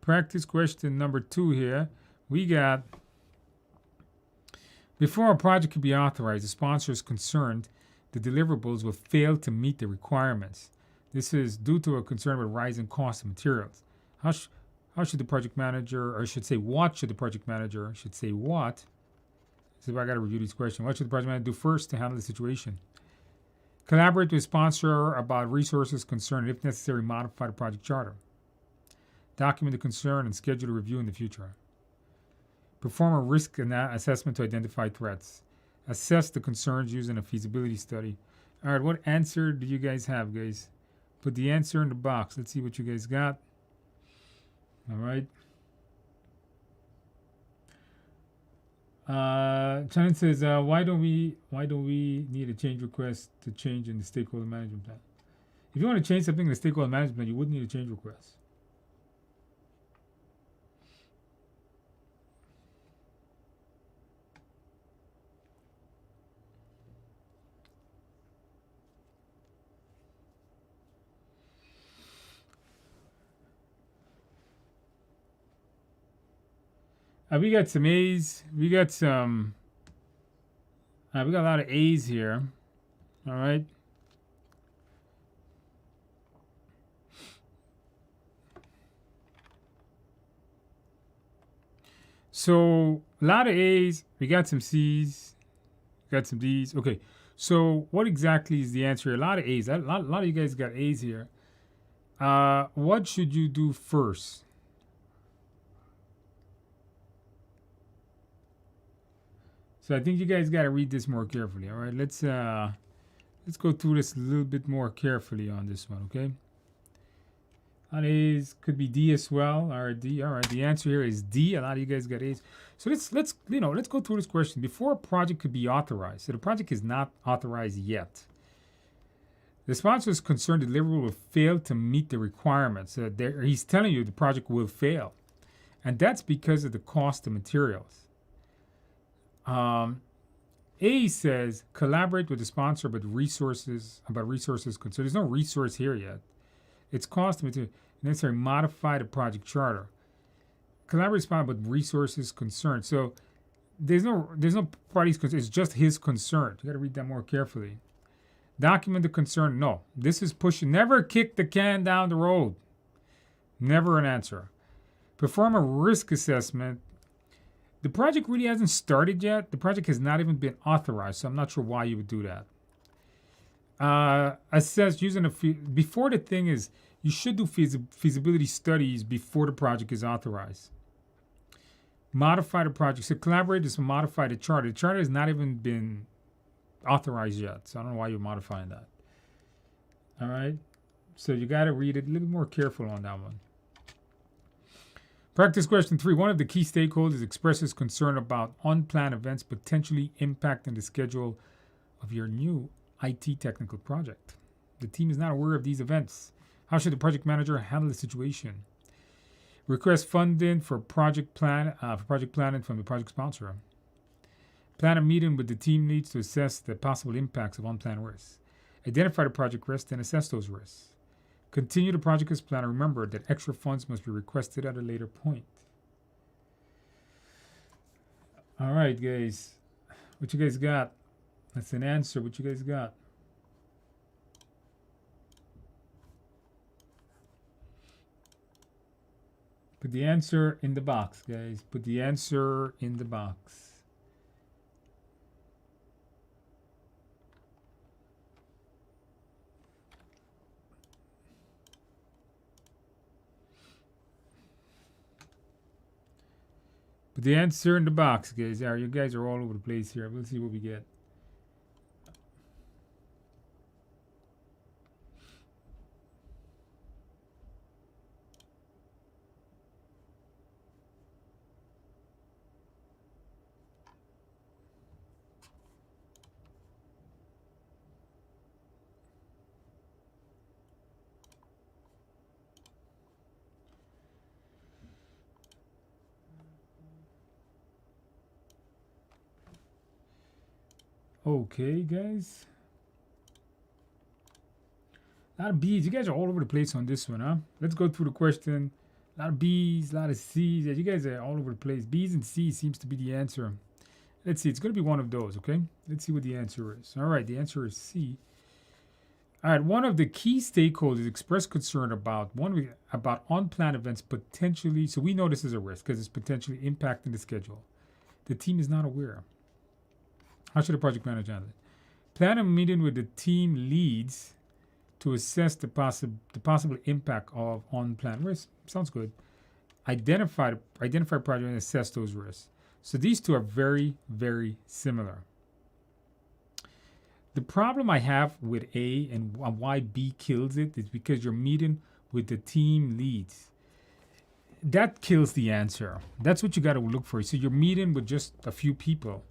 Practice question number 2 here. We got, before a project can be authorized, the sponsor is concerned the deliverables will fail to meet the requirements. This is due to a concern with rising costs of materials. How should the project manager, or I should say, what should the project manager, I should say what? So I got to review these questions. What should the project manager do first to handle the situation? Collaborate with sponsor about resources concerned, and if necessary, modify the project charter. Document the concern and schedule a review in the future. Perform a risk assessment to identify threats. Assess the concerns using a feasibility study. All right, what answer do you guys have, guys? Put the answer in the box. Let's see what you guys got. All right. Chan says, why don't we need a change request to change in the stakeholder management plan? If you want to change something in the stakeholder management, you wouldn't need a change request. We got some A's. We got some. We got a lot of A's here. All right. So a lot of A's. We got some C's. Got some D's. Okay. So what exactly is the answer? A lot of A's. A lot of you guys got A's here. What should you do first? So I think you guys got to read this more carefully. All right, let's go through this a little bit more carefully on this one. Okay. On A's could be D as well. All right, D. All right, the answer here is D. A lot of you guys got A's. So let's go through this question. Before a project could be authorized, so the project is not authorized yet. The sponsor is concerned the deliverable will fail to meet the requirements. He's telling you the project will fail, and that's because of the cost of materials. A says collaborate with the sponsor about resources concerned. There's no resource here yet. It's cost of material. Necessary modify the project charter. Collaborate about resources concerned. So there's no parties concerned. It's just his concern. You got to read that more carefully. Document the concern. No, this is pushing. Never kick the can down the road. Never an answer. Perform a risk assessment. The project really hasn't started yet. The project has not even been authorized, so I'm not sure why you would do that. Assess using before the thing is, you should do feasibility studies before the project is authorized. Modify the project. So collaborate is to modify the charter. The charter has not even been authorized yet, so I don't know why you're modifying that. All right, so you got to read it a little more careful on that one. Practice question 3. One of the key stakeholders expresses concern about unplanned events potentially impacting the schedule of your new IT technical project. The team is not aware of these events. How should the project manager handle the situation? Request funding for project planning from the project sponsor. Plan a meeting with the team leads to assess the possible impacts of unplanned risks. Identify the project risks and assess those risks. Continue the project as planned. Remember that extra funds must be requested at a later point. All right, guys. What you guys got? That's an answer. What you guys got? Put the answer in the box, guys. Put the answer in the box. Put the answer in the box, guys. You guys are all over the place here. Let's see what we get. Okay, guys. A lot of B's. You guys are all over the place on this one, huh? Let's go through the question. A lot of B's, a lot of C's. Yeah, you guys are all over the place. B's and C's seems to be the answer. Let's see. It's going to be one of those, okay? Let's see what the answer is. All right, the answer is C. All right, one of the key stakeholders expressed concern about unplanned events potentially. So we know this is a risk because it's potentially impacting the schedule. The team is not aware. How should a project manager handle it? Plan a meeting with the team leads to assess the possible impact of unplanned risks. Sounds good. Identify project and assess those risks. So these two are very, very similar. The problem I have with A and why B kills it is because you're meeting with the team leads. That kills the answer. That's what you got to look for. So you're meeting with just a few people.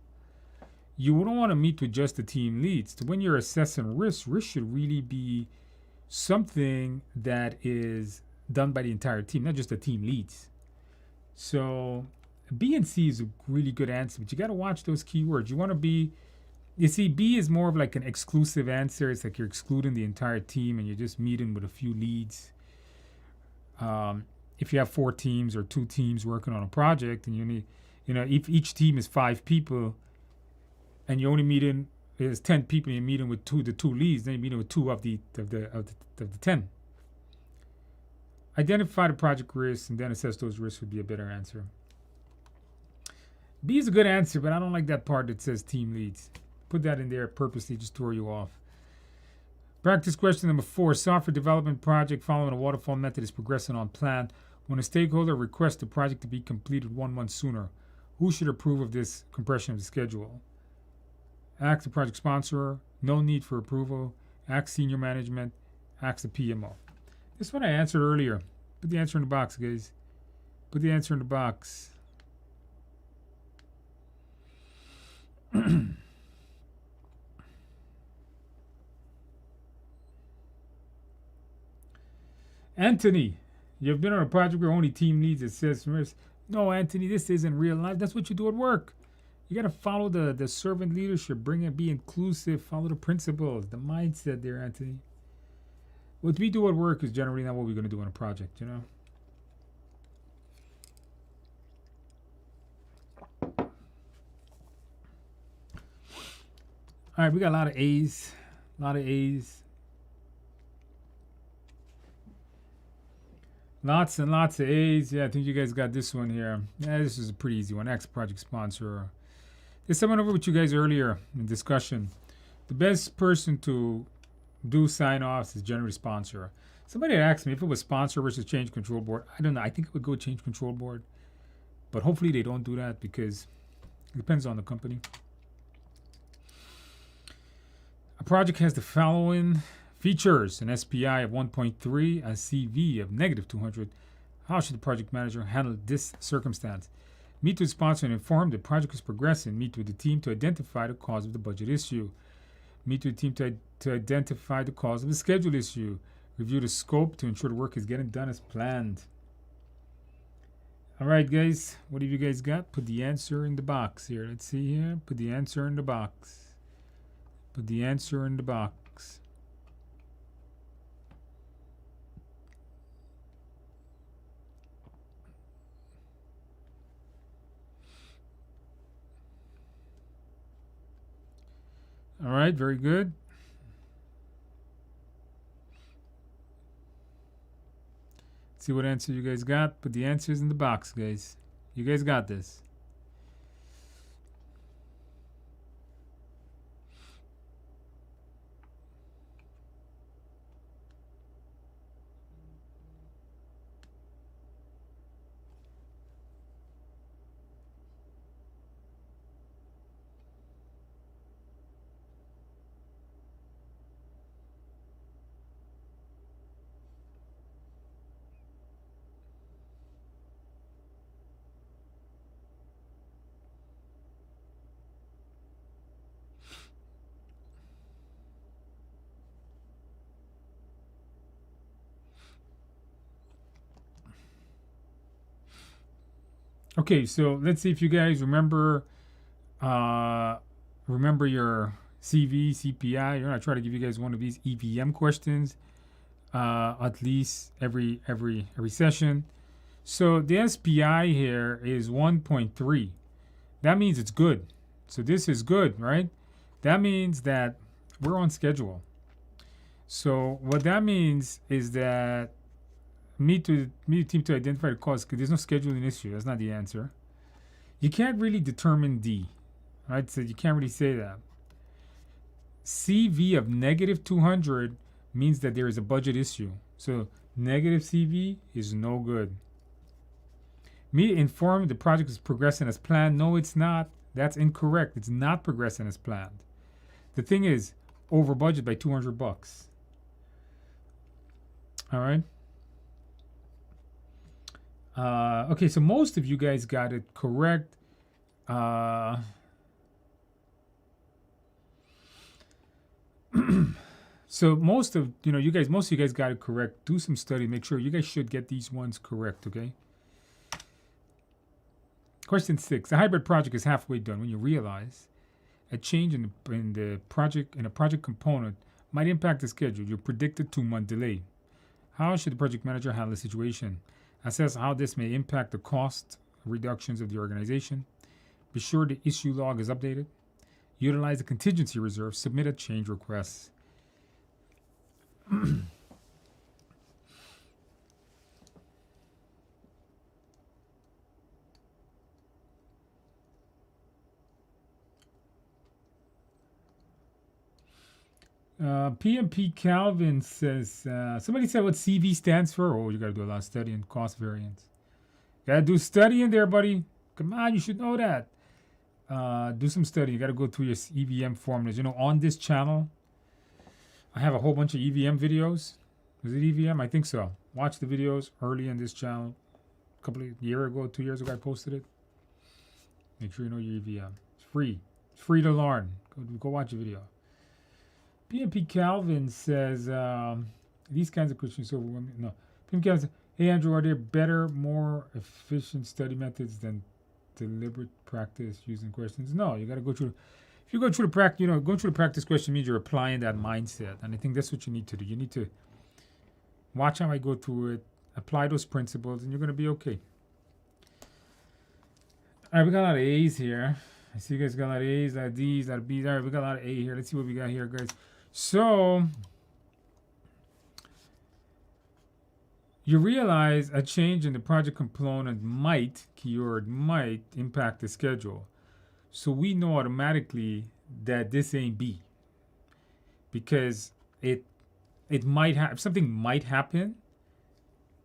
You don't want to meet with just the team leads. When you're assessing risk should really be something that is done by the entire team, not just the team leads. So B and C is a really good answer, but you got to watch those keywords. You want to be, you see, B is more of like an exclusive answer. It's like you're excluding the entire team and you're just meeting with a few leads. If you have 4 teams or 2 teams working on a project, and you need, if each team is 5 people, and you only meeting is 10 people, you're meeting with the 2 leads, then you're meeting with 2 of the 10. Identify the project risks and then assess those risks would be a better answer. B is a good answer, but I don't like that part that says team leads. Put that in there purposely, just throw you off. Practice question number 4. Software development project following a waterfall method is progressing on plan. When a stakeholder requests the project to be completed 1 month sooner, who should approve of this compression of the schedule? Ask the project sponsor, no need for approval. Ask senior management, ask the PMO. This one I answered earlier. Put the answer in the box, guys. Put the answer in the box. Anthony, you've been on a project where only team leads assess risk. No, Anthony, this isn't real life. That's what you do at work. You got to follow the servant leadership, bring it, be inclusive, follow the principles, the mindset there, Anthony. What we do at work is generally not what we're going to do on a project, All right, we got a lot of A's. Lots and lots of A's. Yeah, I think you guys got this one here. Yeah, this is a pretty easy one. Ask project sponsor. There's someone over with you guys earlier in discussion. The best person to do sign-offs is generally sponsor. Somebody had asked me if it was sponsor versus change control board. I don't know. I think it would go change control board. But hopefully they don't do that because it depends on the company. A project has the following features: an SPI of 1.3, a CV of -200. How should the project manager handle this circumstance? Meet with the sponsor and inform the project is progressing. Meet with the team to identify the cause of the budget issue. Meet with the team to identify the cause of the schedule issue. Review the scope to ensure the work is getting done as planned. All right, guys, what have you guys got? Put the answer in the box here. Let's see here. Put the answer in the box. Put the answer in the box. All right, very good. Let's see what answer you guys got. Put the answers in the box, guys. You guys got this. Okay, so let's see if you guys remember your CV, CPI. You're not trying to give you guys one of these EVM questions at least every session. So the SPI here is 1.3. That means it's good. So this is good, right? That means that we're on schedule. So what that means is that meet the team to identify the cause, because there's no scheduling issue. That's not the answer. You can't really determine D, right? So you can't really say that. CV of -200 means that there is a budget issue. So negative CV is no good. Me informed the project is progressing as planned. No, it's not. That's incorrect. It's not progressing as planned. The thing is, over budget by $200. All right. Okay, so most of you guys got it correct. So most of most of you guys got it correct. Do some study. Make sure you guys should get these ones correct. Okay. Question 6: a hybrid project is halfway done when you realize a change in the project in a project component might impact the schedule. Your predicted 2-month delay. How should the project manager handle the situation? Assess how this may impact the cost reductions of the organization. Be sure the issue log is updated. Utilize the contingency reserve. Submit a change request. PMP Calvin says, somebody said what CV stands for. Oh, you got to do a lot of studying, cost variance. Got to do studying there, buddy. Come on, you should know that. Do some studying. You got to go through your EVM formulas. On this channel, I have a whole bunch of EVM videos. Is it EVM? I think so. Watch the videos early in this channel. A couple of years ago, 2 years ago, I posted it. Make sure you know your EVM. It's free. It's free to learn. Go watch the video. PMP Calvin says, these kinds of questions overwhelming. No. PMP Calvin says, hey, Andrew, are there better, more efficient study methods than deliberate practice using questions? No, you got to go through. If you go through the practice, going through the practice question means you're applying that mindset. And I think that's what you need to do. You need to watch how I go through it, apply those principles, and you're going to be okay. All right, we got a lot of A's here. I see you guys got a lot of A's, a lot of D's, a lot of B's. All right, we got a lot of A here. Let's see what we got here, guys. So, you realize a change in the project component might, keyword might, impact the schedule. So we know automatically that this ain't B. Because it might have, something might happen.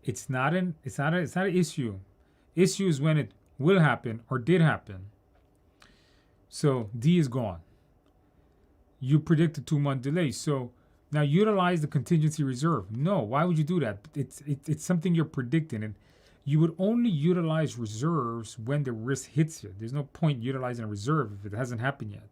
It's not an issue. Issue is when it will happen or did happen. So D is gone. You predict a 2-month delay. So now utilize the contingency reserve. No, why would you do that? It's something you're predicting, and you would only utilize reserves when the risk hits you. There's no point utilizing a reserve if it hasn't happened yet.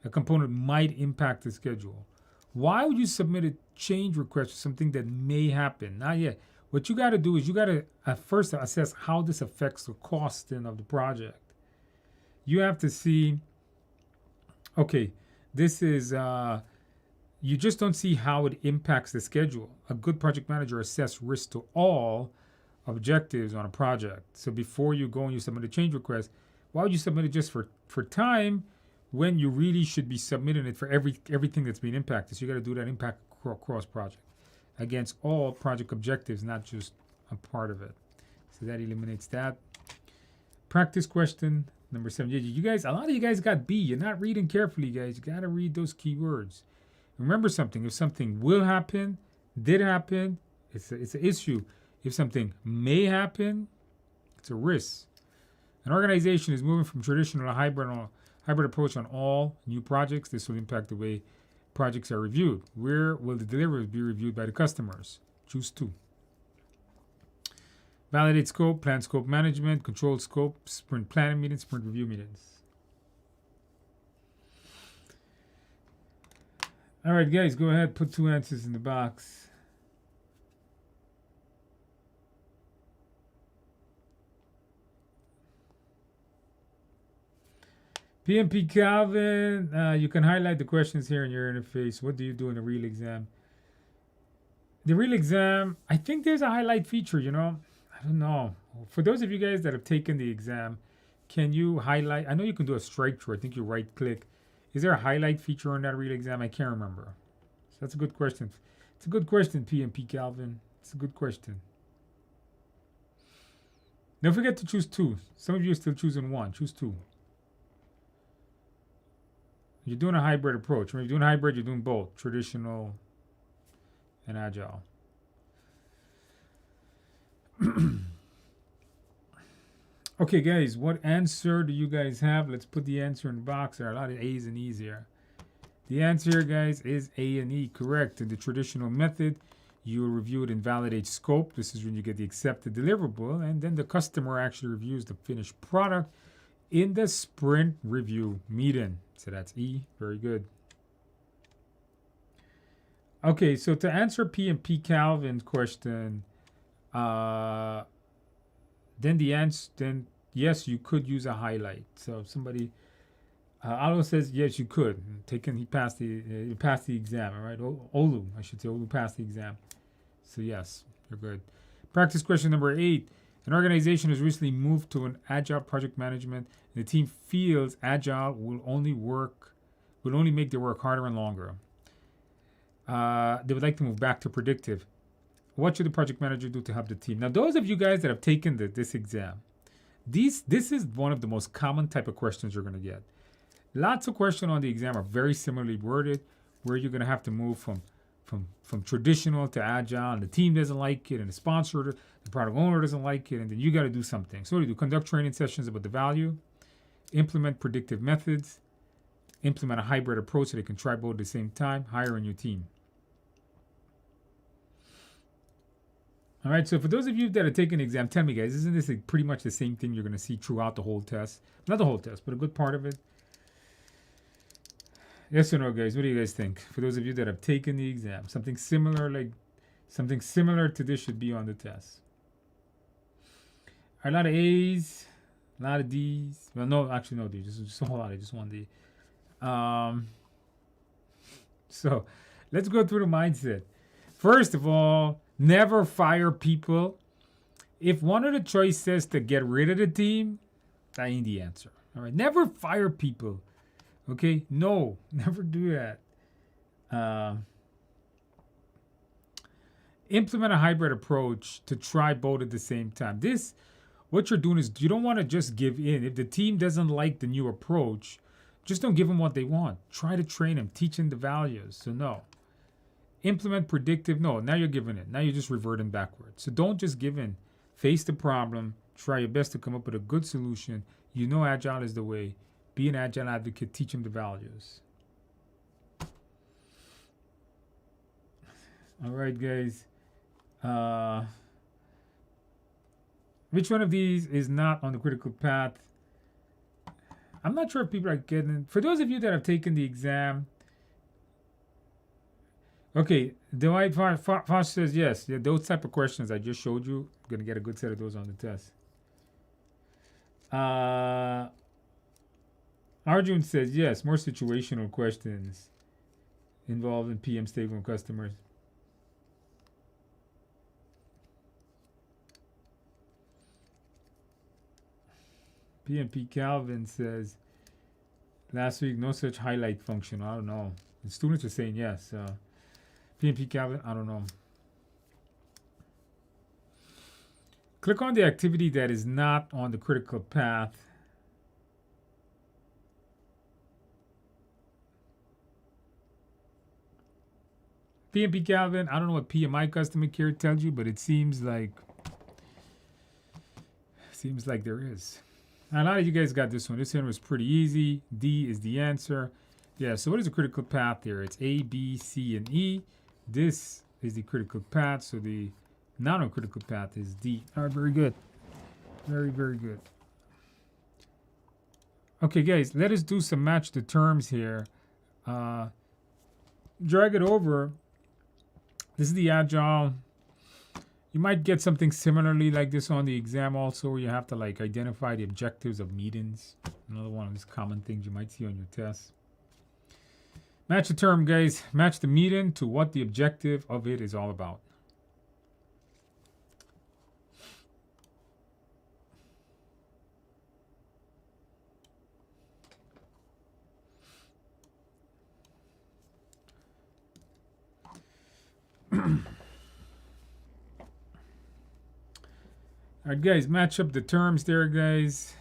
A component might impact the schedule. Why would you submit a change request for something that may happen? Not yet. What you got to do is you got to first assess how this affects the costing of the project. You have to see, okay, this is, you just don't see how it impacts the schedule. A good project manager assesses risk to all objectives on a project. So before you go and you submit a change request, why would you submit it just for time when you really should be submitting it for everything that's being impacted? So you got to do that impact across project against all project objectives, not just a part of it. So that eliminates that. Practice question number 7. You guys, a lot of you guys got B. You're not reading carefully, guys. You got to read those keywords. Remember something. If something will happen, did happen, it's an issue. If something may happen, it's a risk. An organization is moving from traditional to hybrid approach on all new projects. This will impact the way projects are reviewed. Where will the deliverables be reviewed by the customers? Choose 2. Validate scope, plan scope management, control scope, sprint planning meetings, sprint review meetings. All right, guys, go ahead, put 2 answers in the box. PMP Calvin, you can highlight the questions here in your interface. What do you do in the real exam? The real exam, I think there's a highlight feature, I don't know. For those of you guys that have taken the exam, can you highlight? I know you can do a strike through. I think you right click. Is there a highlight feature on that real exam? I can't remember. So that's a good question. It's a good question, PMP Calvin. It's a good question. Don't forget to choose 2. Some of you are still choosing 1. Choose 2. You're doing a hybrid approach. When you're doing hybrid, you're doing both, traditional and agile. Okay, guys, what answer do you guys have? Let's put the answer in the box. There are a lot of A's and E's here. The answer, guys, is A and E. Correct. In the traditional method, you will review it and validate scope. This is when you get the accepted deliverable, and then the customer actually reviews the finished product in the sprint review meeting. So that's E. Very good. Okay, so to answer PMP Calvin's question, uh, then the answer, then yes, you could use a highlight. So if somebody, Alo says yes, you could. He passed the exam. All right, Olu, I should say, Olu passed the exam. So yes, you're good. Practice question number 8. An organization has recently moved to an agile project management. And the team feels agile will only make their work harder and longer. They would like to move back to predictive. What should the project manager do to help the team? Now, those of you guys that have taken this exam, this is one of the most common type of questions you're going to get. Lots of questions on the exam are very similarly worded, where you're going to have to move from traditional to agile, and the team doesn't like it, and the sponsor, the product owner doesn't like it, and then you got to do something. So what do you do? Conduct training sessions about the value, implement predictive methods, implement a hybrid approach so they can try both at the same time, hire in your team. All right, so for those of you that are taking the exam, tell me, guys, isn't this pretty much the same thing you're going to see throughout the whole test? Not the whole test, but a good part of it. Yes or no, guys? What do you guys think? For those of you that have taken the exam, something similar to this should be on the test. A lot of A's, a lot of D's. Well, no, actually no D's. Just a whole lot. Just one D. So let's go through the mindset. First of all, never fire people. If one of the choice says to get rid of the team, that ain't the answer. All right, never fire people. Okay, no, never do that. Implement a hybrid approach to try both at the same time. What you're doing is you don't want to just give in. If the team doesn't like the new approach, just don't give them what they want. Try to train them, teach them the values. So no. Implement predictive. No, now you're giving in. Now you're just reverting backwards. So don't just give in. Face the problem. Try your best to come up with a good solution. You know agile is the way. Be an agile advocate. Teach them the values. All right, guys. Which one of these is not on the critical path? I'm not sure if people are getting. For those of you that have taken the exam, okay, Dwight Fosh says yes. Yeah, those type of questions I just showed you, I'm gonna get a good set of those on the test. Arjun says yes, more situational questions involved in PM statement customers. PMP Calvin says last week no such highlight function. I don't know. The students are saying yes. PMP Calvin, I don't know. Click on the activity that is not on the critical path. PMP Calvin, I don't know what PMI customer care tells you, but it seems like there is. A lot of you guys got this one. This one was pretty easy. D is the answer. Yeah, so what is the critical path there? It's A, B, C, and E. This is the critical path, so the non-critical path is D. All right, very good. Very, very good. Okay, guys, let us do some match the terms here. Drag it over. This is the agile. You might get something similarly like this on the exam also, where you have to like identify the objectives of meetings. Another one of these common things you might see on your test. Match the term, guys. Match the meeting to what the objective of it is all about. All right, guys, match up the terms there, guys.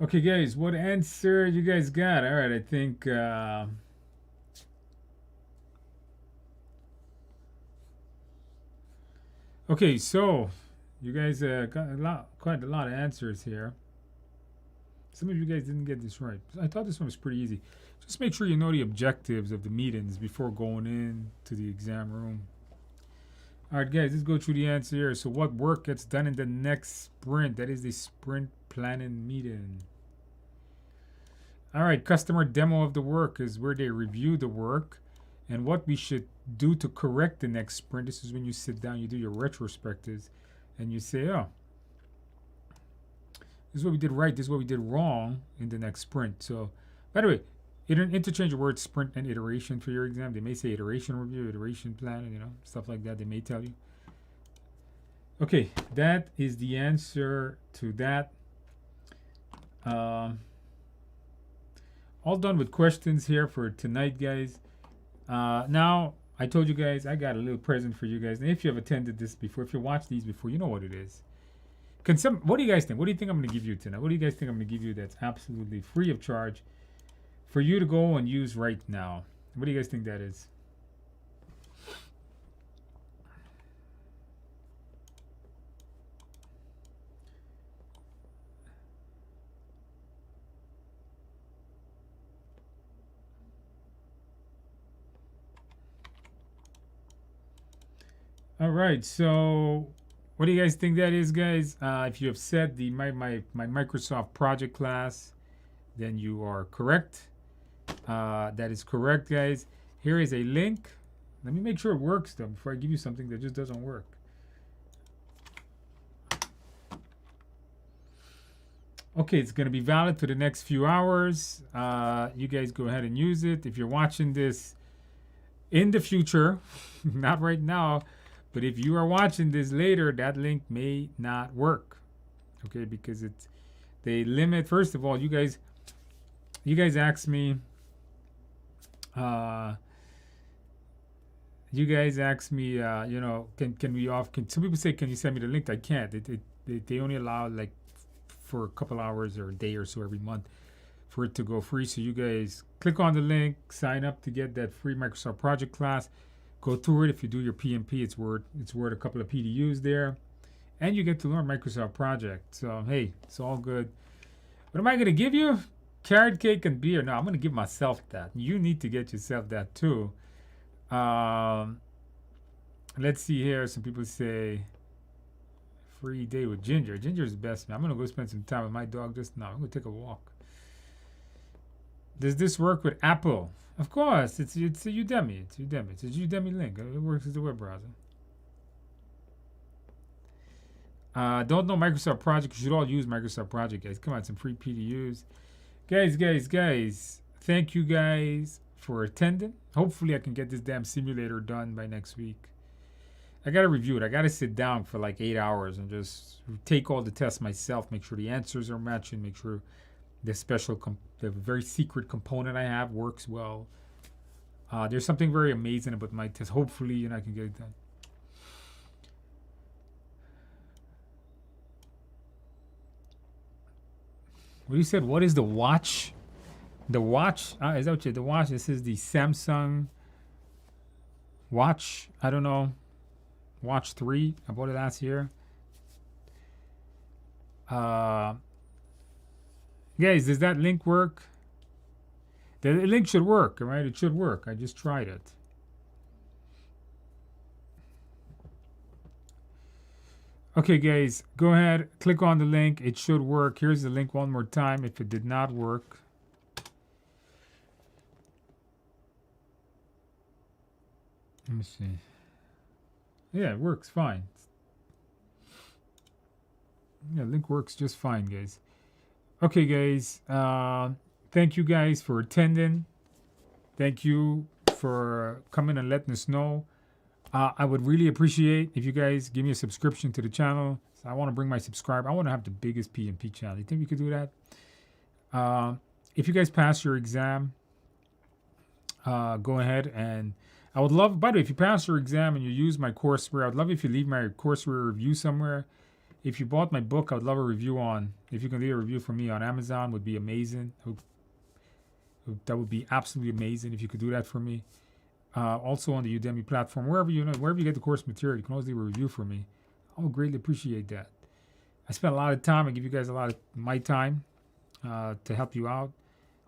Okay, guys, what answer you guys got? All right, I think. Okay, so you guys got quite a lot of answers here. Some of you guys didn't get this right. I thought this one was pretty easy. Just make sure you know the objectives of the meetings before going in to the exam room. All right, guys, let's go through the answer here. So, what work gets done in the next sprint? That is the sprint planning meeting. All right, customer demo of the work is where they review the work and what we should do to correct the next sprint. This is when you sit down, you do your retrospectives, and you say, oh, this is what we did right, this is what we did wrong in the next sprint. So, by the way, interchange the word sprint and iteration for your exam. They may say iteration review, iteration plan, stuff like that. They may tell you. Okay, that is the answer to that. All done with questions here for tonight, guys. Now, I told you guys I got a little present for you guys. And if you have attended this before, if you watched these before, you know what it is. What do you guys think? What do you think I'm going to give you tonight? What do you guys think I'm going to give you that's absolutely free of charge for you to go and use right now? What do you guys think that is? All right, so what do you guys think that is, guys? If you have said my Microsoft project class, then you are correct. That is correct, guys. Here is a link. Let me make sure it works, though, before I give you something that just doesn't work. Okay, it's going to be valid for the next few hours. You guys go ahead and use it. If you're watching this in the future, not right now, but if you are watching this later, that link may not work. Okay, because they limit. First of all, you guys asked me. You guys asked me. Can we off? Some people say, can you send me the link? I can't. They only allow like for a couple hours or a day or so every month for it to go free. So you guys click on the link, sign up to get that free Microsoft project class. Go through it. If you do your PMP, it's worth a couple of PDUs there, and you get to learn Microsoft Project. So hey, it's all good. What am I going to give you? Carrot cake and beer. No, I'm going to give myself that. You need to get yourself that too. Let's see here. Some people say free day with Ginger. Ginger's the best, man. I'm going to go spend some time with my dog just now. I'm going to take a walk. Does this work with Apple? Of course, it's a Udemy. It's a Udemy link. It works as a web browser. Don't know Microsoft Project. You should all use Microsoft Project, guys. Come on, some free PDUs. Guys. Thank you guys for attending. Hopefully I can get this damn simulator done by next week. I got to review it. I got to sit down for like 8 hours and just take all the tests myself, make sure the answers are matching, make sure the very secret component I have works well. There's something very amazing about my test. Hopefully, I can get it done. What you said? What is the watch? The watch? Is that what you? The watch? This is the Samsung watch. I don't know. Watch 3. I bought it last year. Guys, does that link work? The link should work, all right? It should work. I just tried it. Okay, guys, go ahead, click on the link. It should work. Here's the link one more time if it did not work. Let me see. Yeah, it works fine. Yeah, link works just fine, guys. Okay, guys. Thank you guys for attending. Thank you for coming and letting us know. I would really appreciate if you guys give me a subscription to the channel. So I want to bring my subscriber. I want to have the biggest PMP channel. You think we could do that? If you guys pass your exam, go ahead and I would love, by the way, if you pass your exam and you use my courseware, I would love if you leave my courseware review somewhere. If you bought my book, I would love a review on If you can leave a review for me on Amazon, would be amazing. That would be absolutely amazing if you could do that for me. Also on the Udemy platform, wherever you get the course material, you can always leave a review for me. I would greatly appreciate that. I spent a lot of time. I give you guys a lot of my time to help you out.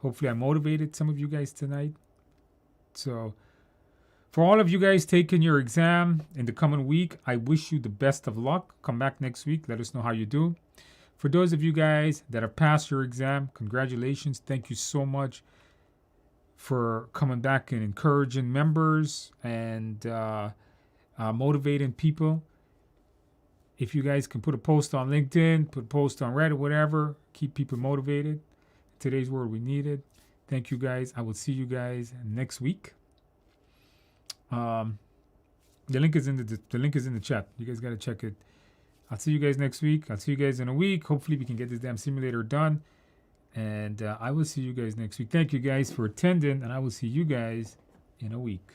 Hopefully, I motivated some of you guys tonight. So, for all of you guys taking your exam in the coming week, I wish you the best of luck. Come back next week. Let us know how you do. For those of you guys that have passed your exam, congratulations. Thank you so much for coming back and encouraging members and motivating people. If you guys can put a post on LinkedIn, put a post on Reddit, whatever, keep people motivated. Today's word we needed. Thank you guys. I will see you guys next week. The link is in the chat. You guys got to check it. I'll see you guys next week. I'll see you guys in a week. Hopefully we can get this damn simulator done. And I will see you guys next week. Thank you guys for attending, and I will see you guys in a week.